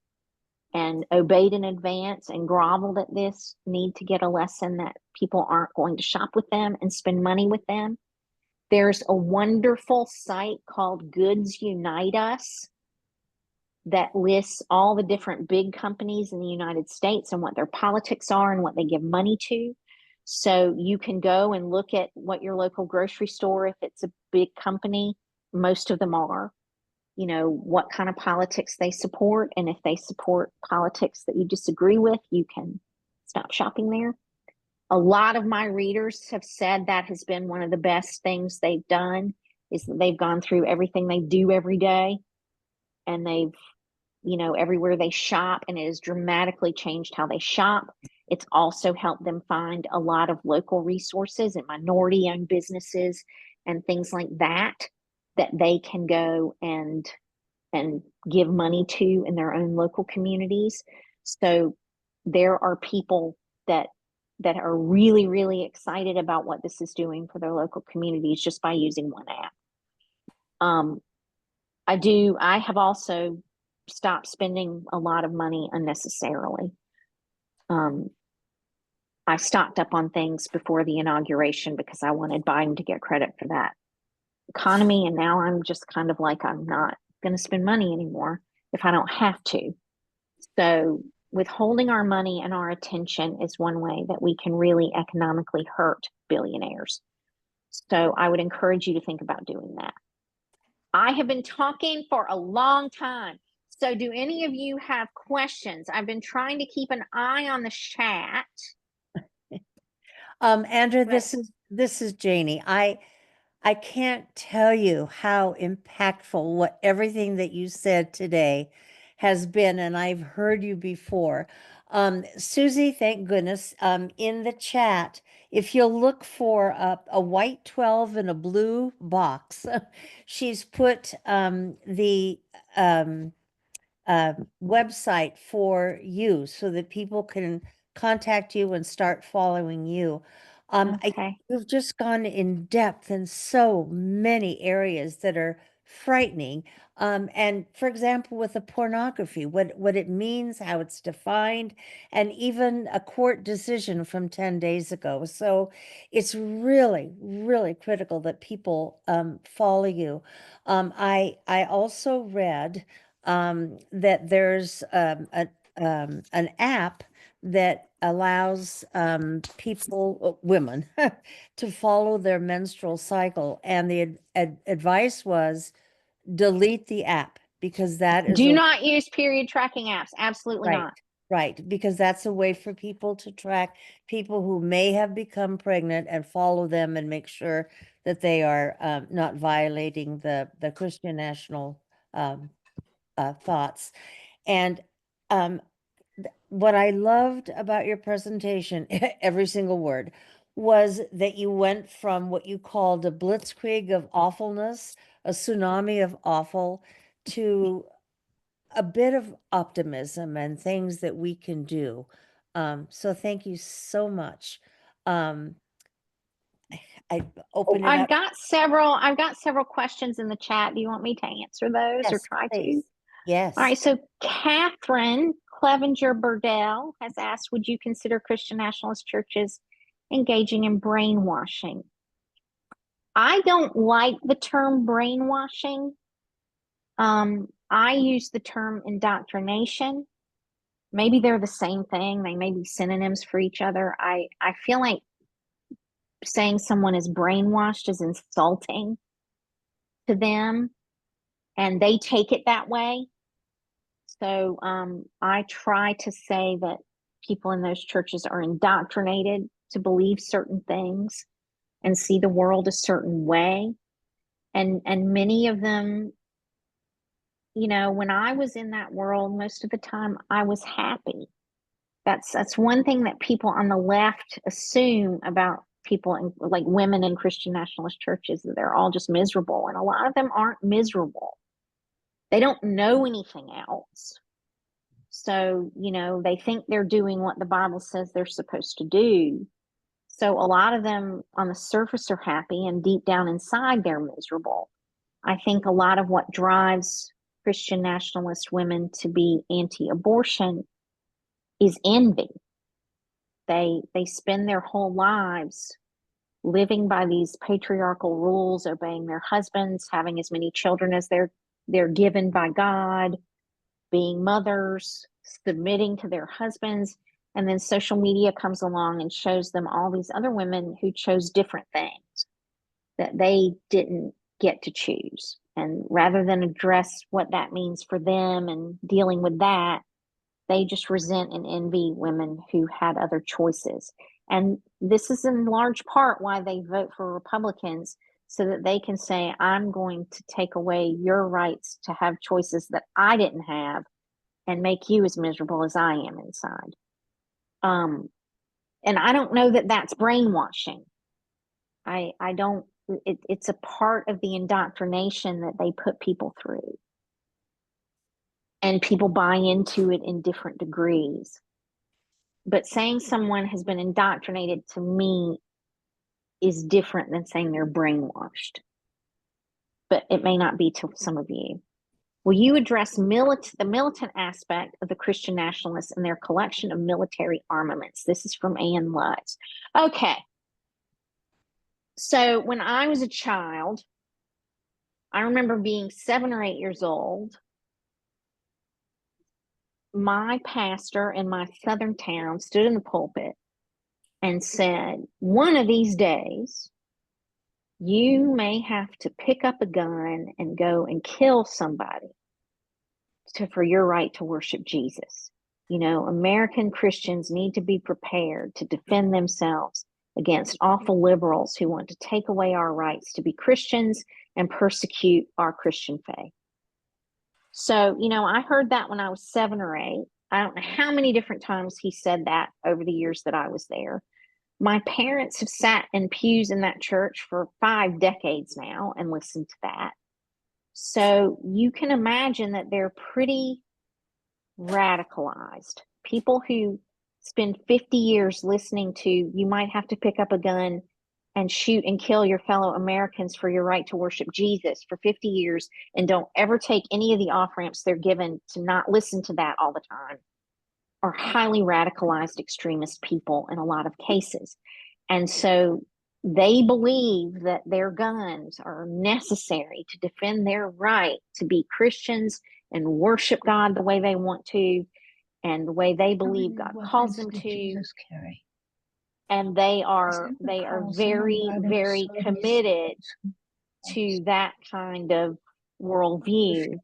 and obeyed in advance and groveled at this need to get a lesson that people aren't going to shop with them and spend money with them. There's a wonderful site called Goods Unite Us that lists all the different big companies in the United States and what their politics are and what they give money to. So you can go and look at what your local grocery store, if it's a big company, most of them are, what kind of politics they support. And if they support politics that you disagree with, you can stop shopping there. A lot of my readers have said that has been one of the best things they've done, is that they've gone through everything they do every day, and they've, everywhere they shop, and it has dramatically changed how they shop. It's also helped them find a lot of local resources and minority-owned businesses and things like that they can go and give money to in their own local communities. So there are people that are really, really excited about what this is doing for their local communities just by using one app. I have also stopped spending a lot of money unnecessarily. I stocked up on things before the inauguration because I wanted Biden to get credit for that economy. And now I'm just kind of like, I'm not going to spend money anymore if I don't have to. So withholding our money and our attention is one way that we can really economically hurt billionaires. So I would encourage you to think about doing that. I have been talking for a long time. So do any of you have questions? I've been trying to keep an eye on the chat. Andra, this is Janie. I can't tell you how impactful everything that you said today has been, and I've heard you before. Susie, thank goodness, in the chat, if you'll look for a white 12 and a blue box, she's put the website for you so that people can contact you and start following you. Okay. You've just gone in depth in so many areas that are frightening. And for example, with the pornography, what it means, how it's defined, and even a court decision from 10 days ago. So it's really, really critical that people follow you. I also read that there's an app that allows people, women, to follow their menstrual cycle. And the advice was delete the app because that is Do not use period tracking apps. Absolutely right, not. right, because that's a way for people to track people who may have become pregnant and follow them and make sure that they are not violating the Christian national thoughts. And what I loved about your presentation, every single word, was that you went from what you called a blitzkrieg of awfulness, a tsunami of awful, to a bit of optimism and things that we can do. So thank you so much. I open it I've up. got several questions in the chat. Do you want me to answer those or Yes, try to? please. Yes. All right, so Catherine Clevenger Burdell has asked, would you consider Christian nationalist churches engaging in brainwashing? I don't like the term brainwashing. I use the term indoctrination. Maybe they're the same thing. They may be synonyms for each other. I feel like saying someone is brainwashed is insulting to them, and they take it that way. So I try to say that people in those churches are indoctrinated to believe certain things and see the world a certain way. And many of them, you know, when I was in that world, most of the time I was happy. That's one thing that people on the left assume about people in, like women in Christian nationalist churches, that they're all just miserable. And a lot of them aren't miserable. They don't know anything else. So, you know, they think they're doing what the Bible says they're supposed to do. So a lot of them on the surface are happy and deep down inside they're miserable. I think a lot of what drives Christian nationalist women to be anti-abortion is envy. They spend their whole lives living by these patriarchal rules, obeying their husbands, having as many children as they're given by God, being mothers, submitting to their husbands. And then social media comes along and shows them all these other women who chose different things that they didn't get to choose. And rather than address what that means for them and dealing with that, they just resent and envy women who had other choices. And this is in large part why they vote for Republicans, so that they can say, I'm going to take away your rights to have choices that I didn't have and make you as miserable as I am inside. And I don't know that that's brainwashing. I don't, it's a part of the indoctrination that they put people through. And people buy into it in different degrees. But saying someone has been indoctrinated, to me, is different than saying they're brainwashed. But it may not be to some of you. Will you address the militant aspect of the Christian nationalists and their collection of military armaments? This is from Ann Lutz. Okay. So when I was a child, I remember being 7 or 8 years old. My pastor in my southern town stood in the pulpit and said, one of these days, you may have to pick up a gun and go and kill somebody for your right to worship Jesus. You know, American Christians need to be prepared to defend themselves against awful liberals who want to take away our rights to be Christians and persecute our Christian faith. So, you know, I heard that when I was 7 or 8. I don't know how many different times he said that over the years that I was there. My parents have sat in pews in that church for 5 decades now and listened to that. So you can imagine that they're pretty radicalized. People who spend 50 years listening to, you might have to pick up a gun and shoot and kill your fellow Americans for your right to worship Jesus for 50 years and don't ever take any of the off-ramps they're given to not listen to that all the time are highly radicalized extremist people in a lot of cases. And so they believe that their guns are necessary to defend their right to be Christians and worship God the way they want to and the way they believe God calls them to. Jesus carry? And they are Is that the policy very, regarding very service? committed to that kind of worldview.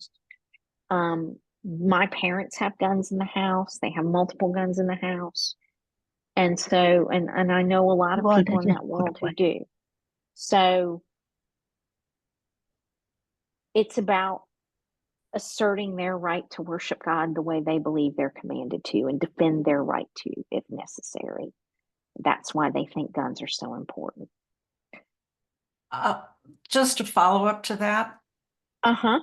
My parents have guns in the house. They have multiple guns in the house. And so, and I know a lot of Well, people in that's that a world good who do. So it's about asserting their right to worship God the way they believe they're commanded to and defend their right to if necessary. That's why they think guns are so important. Just to follow up to that, Uh-huh.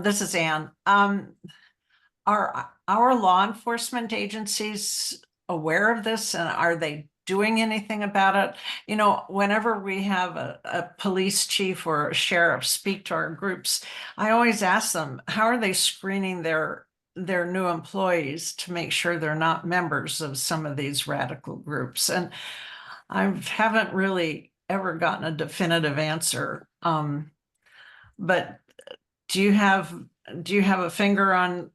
this is Ann. Are our law enforcement agencies aware of this, and are they doing anything about it? You know, whenever we have a police chief or a sheriff speak to our groups, I always ask them, how are they screening their new employees to make sure they're not members of some of these radical groups? And I haven't really ever gotten a definitive answer. But do you have a finger on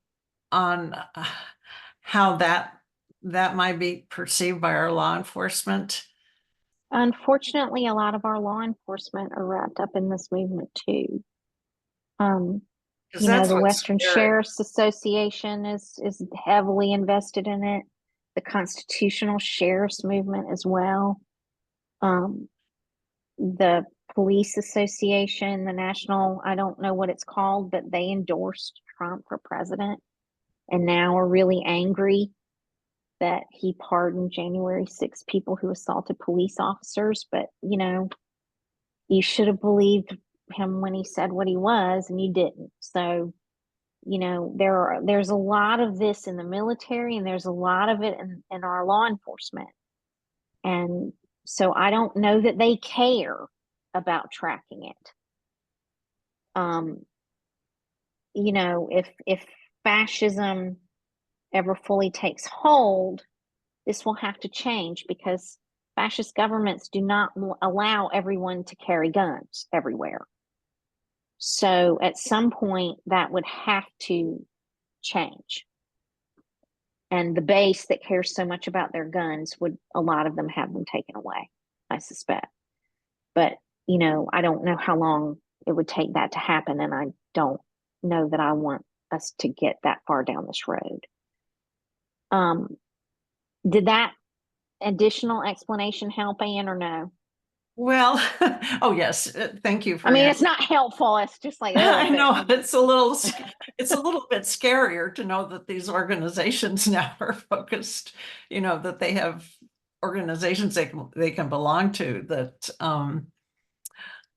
how that might be perceived by our law enforcement? Unfortunately, a lot of our law enforcement are wrapped up in this movement too. You know, That's the what's Western scary. Sheriff's Association is heavily invested in it. The Constitutional Sheriff's Movement as well. The Police Association, the National, I don't know what it's called, but they endorsed Trump for president and now are really angry that he pardoned January 6 people who assaulted police officers. But, you know, you should have believed him when he said what he was, and you didn't. So, you know, there's a lot of this in the military, and there's a lot of it in our law enforcement. And so I don't know that they care about tracking it. You know, if fascism ever fully takes hold, this will have to change because fascist governments do not allow everyone to carry guns everywhere. So at some point that would have to change. And the base that cares so much about their guns would, a lot of them have them taken away, I suspect. But, you know, I don't know how long it would take that to happen. And I don't know that I want us to get that far down this road. Did that additional explanation help, Ann, or no? Well, oh yes, thank you for. I mean, it's not helpful. It's just like, I know it's a little bit scarier to know that these organizations now are focused. You know, that they have organizations they can belong to that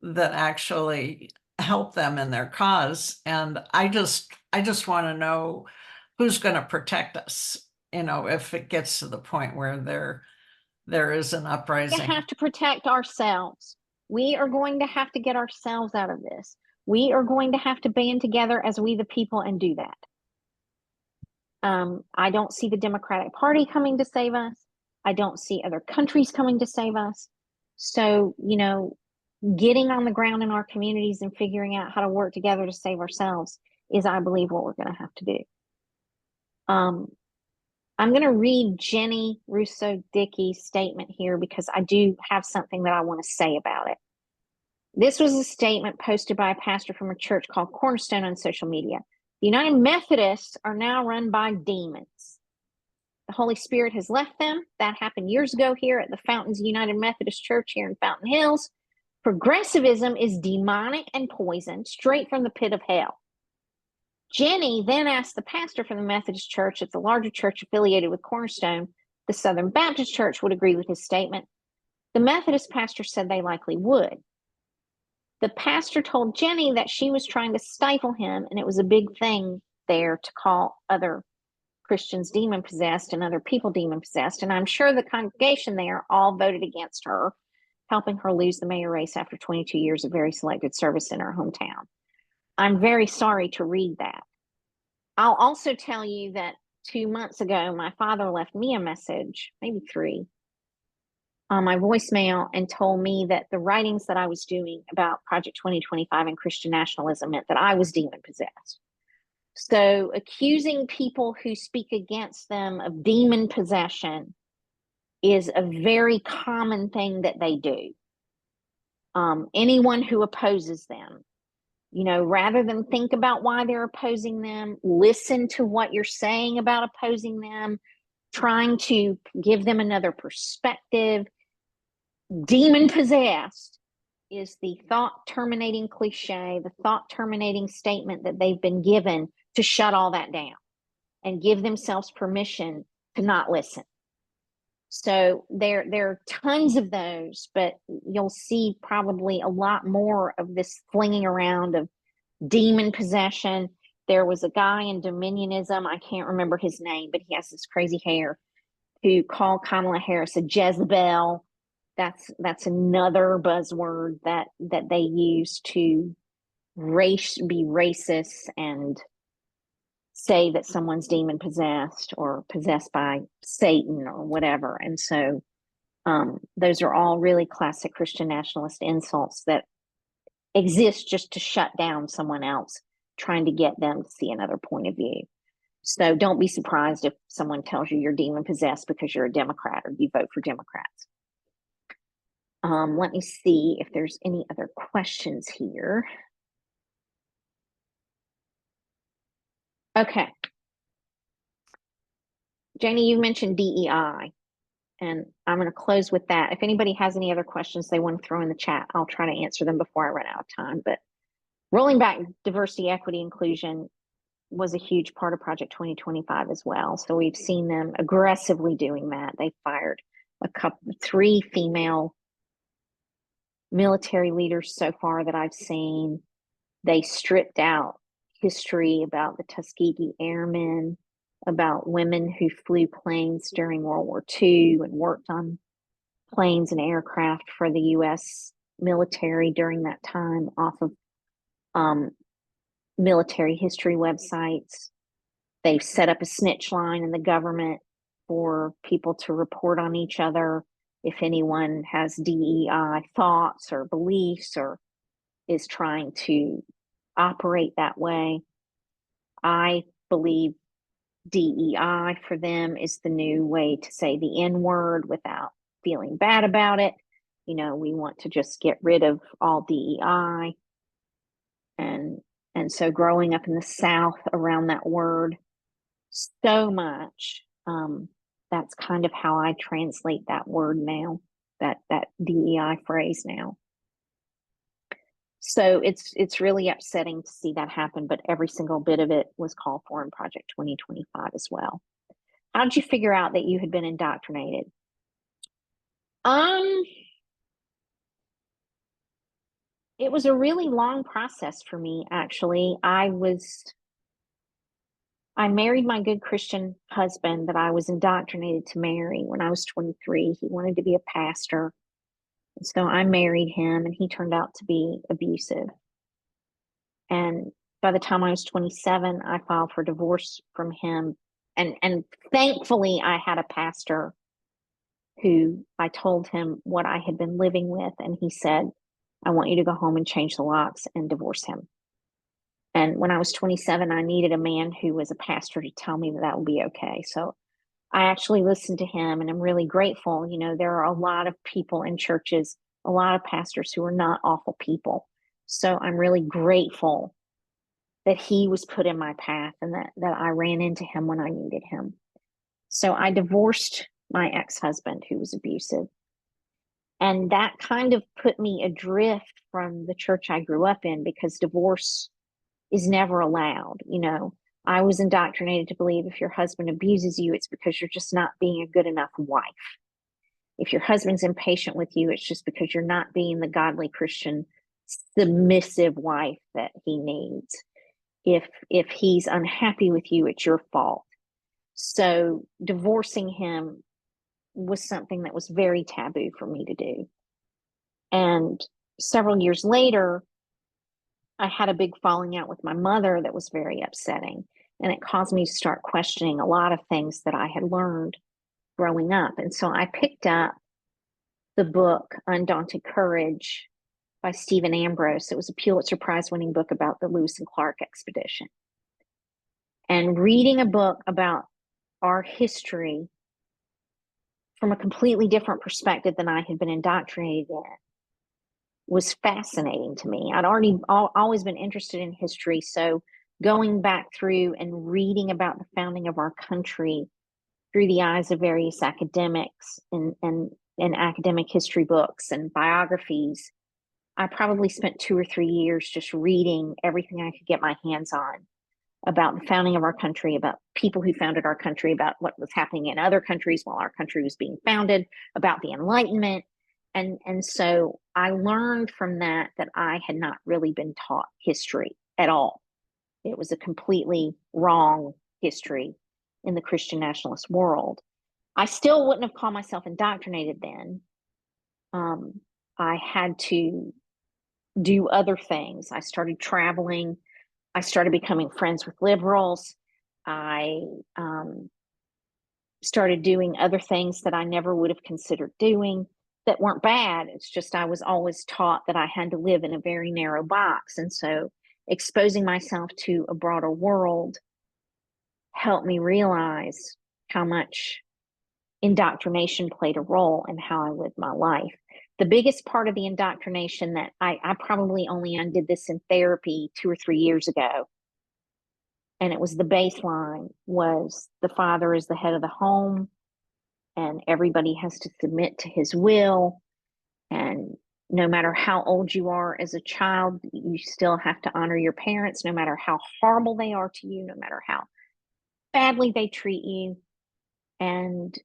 that actually help them in their cause. And I just want to know who's going to protect us. You know, if it gets to the point where there is an uprising. We have to protect ourselves. We are going to have to get ourselves out of this. We are going to have to band together as we the people and do that. I don't see the Democratic Party coming to save us. I don't see other countries coming to save us. So, you know, getting on the ground in our communities and figuring out how to work together to save ourselves is, I believe, what we're going to have to do. I'm going to read Jenny Russo-Dickey's statement here because I do have something that I want to say about it. This was a statement posted by a pastor from a church called Cornerstone on social media. The United Methodists are now run by demons. The Holy Spirit has left them. That happened years ago here at the Fountains United Methodist Church here in Fountain Hills. Progressivism is demonic and poison straight from the pit of hell. Jenny then asked the pastor from the Methodist Church at the larger church affiliated with Cornerstone, the Southern Baptist Church, would agree with his statement. The Methodist pastor said they likely would. The pastor told Jenny that she was trying to stifle him, and it was a big thing there to call other Christians demon-possessed and other people demon-possessed. And I'm sure the congregation there all voted against her helping her lose the mayor race after 22 years of very selected service in her hometown. I'm very sorry to read that. I'll also tell you that 2 months ago, my father left me a message, maybe 3, on my voicemail and told me that the writings that I was doing about Project 2025 and Christian nationalism meant that I was demon possessed. So accusing people who speak against them of demon possession is a very common thing that they do. Anyone who opposes them, rather than think about why they're opposing them, listen to what you're saying about opposing them, trying to give them another perspective. Demon possessed is the thought terminating cliche, the thought terminating statement that they've been given to shut all that down and give themselves permission to not listen. So there are tons of those, but you'll see probably a lot more of this flinging around of demon possession. There was a guy in Dominionism, I can't remember his name, but he has this crazy hair, who called Kamala Harris a Jezebel. That's another buzzword that they use to be racist and say that someone's demon possessed or possessed by Satan or whatever. And so those are all really classic Christian nationalist insults that exist just to shut down someone else, trying to get them to see another point of view. So don't be surprised if someone tells you you're demon possessed because you're a Democrat or you vote for Democrats. Let me see if there's any other questions here. Okay. Janie, you mentioned DEI, and I'm going to close with that. If anybody has any other questions they want to throw in the chat, I'll try to answer them before I run out of time. But rolling back, diversity, equity, inclusion was a huge part of Project 2025 as well. So we've seen them aggressively doing that. They fired 3 female military leaders so far that I've seen. They stripped out history about the Tuskegee Airmen, about women who flew planes during World War II and worked on planes and aircraft for the U.S. military during that time off of military history websites. They've set up a snitch line in the government for people to report on each other if anyone has DEI thoughts or beliefs or is trying to operate that way. I believe DEI for them is the new way to say the N word without feeling bad about it. We want to just get rid of all DEI. And so growing up in the South around that word so much, that's kind of how I translate that word now, that DEI phrase now. So it's really upsetting to see that happen, but every single bit of it was called for in Project 2025 as well. How did you figure out that you had been indoctrinated? It was a really long process for me, actually. I married my good Christian husband that I was indoctrinated to marry when I was 23. He wanted to be a pastor. So I married him, and he turned out to be abusive. And by the time I was 27, I filed for divorce from him. And thankfully, I had a pastor who I told him what I had been living with. And he said, I want you to go home and change the locks and divorce him. And when I was 27, I needed a man who was a pastor to tell me that would be okay. So I actually listened to him, and I'm really grateful. There are a lot of people in churches, a lot of pastors who are not awful people. So I'm really grateful that he was put in my path and that I ran into him when I needed him. So I divorced my ex-husband who was abusive. And that kind of put me adrift from the church I grew up in, because divorce is never allowed. I was indoctrinated to believe if your husband abuses you, it's because you're just not being a good enough wife. If your husband's impatient with you, it's just because you're not being the godly Christian submissive wife that he needs. If he's unhappy with you, it's your fault. So divorcing him was something that was very taboo for me to do. And several years later, I had a big falling out with my mother that was very upsetting. And it caused me to start questioning a lot of things that I had learned growing up. And so I picked up the book Undaunted Courage by Stephen Ambrose. It was a Pulitzer Prize winning book about the Lewis and Clark expedition. And reading a book about our history from a completely different perspective than I had been indoctrinated in was fascinating to me. I'd always been interested in history. So going back through and reading about the founding of our country through the eyes of various academics and academic history books and biographies, I probably spent 2 or 3 years just reading everything I could get my hands on about the founding of our country, about people who founded our country, about what was happening in other countries while our country was being founded, about the Enlightenment. And so I learned from that I had not really been taught history at all. It was a completely wrong history in the Christian nationalist world. I still wouldn't have called myself indoctrinated then. I had to do other things. I started traveling. I started becoming friends with liberals. I started doing other things that I never would have considered doing that weren't bad. It's just I was always taught that I had to live in a very narrow box. And so exposing myself to a broader world helped me realize how much indoctrination played a role in how I lived my life. The biggest part of the indoctrination that I probably only undid this in therapy 2 or 3 years ago, and it was the baseline, was the father is the head of the home and everybody has to submit to his will. And no matter how old you are as a child, you still have to honor your parents, no matter how horrible they are to you, no matter how badly they treat you. And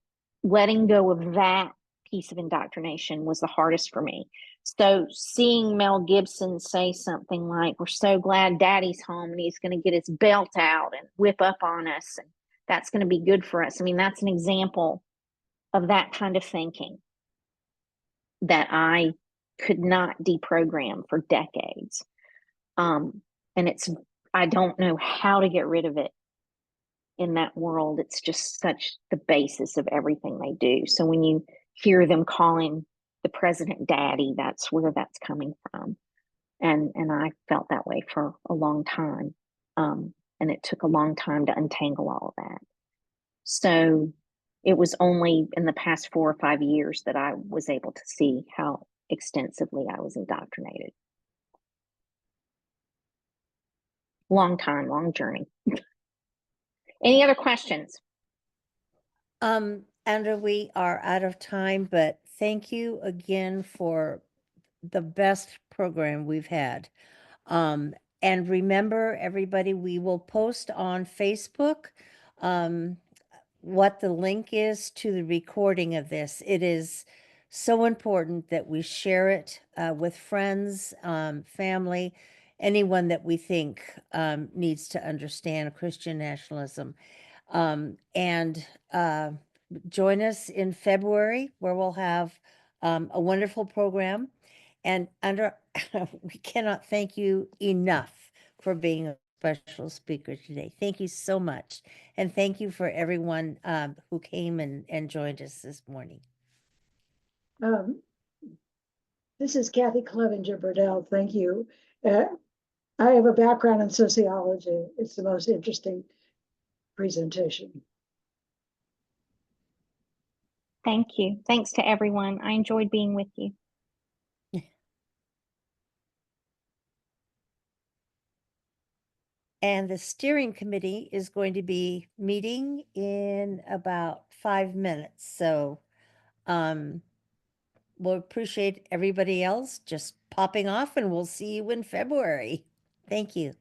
letting go of that piece of indoctrination was the hardest for me. So seeing Mel Gibson say something like, "We're so glad Daddy's home and he's going to get his belt out and whip up on us, and that's going to be good for us." I mean, that's an example of that kind of thinking that I could not deprogram for decades. And I don't know how to get rid of it in that world. It's just such the basis of everything they do. So when you hear them calling the president daddy, that's where that's coming from. And I felt that way for a long time. And it took a long time to untangle all of that. So it was only in the past 4 or 5 years that I was able to see how extensively I was indoctrinated. Long time, long journey. Any other questions? Andra, we are out of time, but thank you again for the best program we've had. And remember, everybody, we will post on Facebook what the link is to the recording of this. It is so important that we share it with friends, family, anyone that we think needs to understand Christian nationalism. And join us in February, where we'll have a wonderful program. And Andra, we cannot thank you enough for being a special speaker today. Thank you so much. And thank you for everyone who came and joined us this morning. This is Kathy Clevenger Burdell. Thank you. I have a background in sociology. It's the most interesting presentation. Thank you. Thanks to everyone. I enjoyed being with you. And the steering committee is going to be meeting in about 5 minutes. So we'll appreciate everybody else just popping off, and we'll see you in February. Thank you.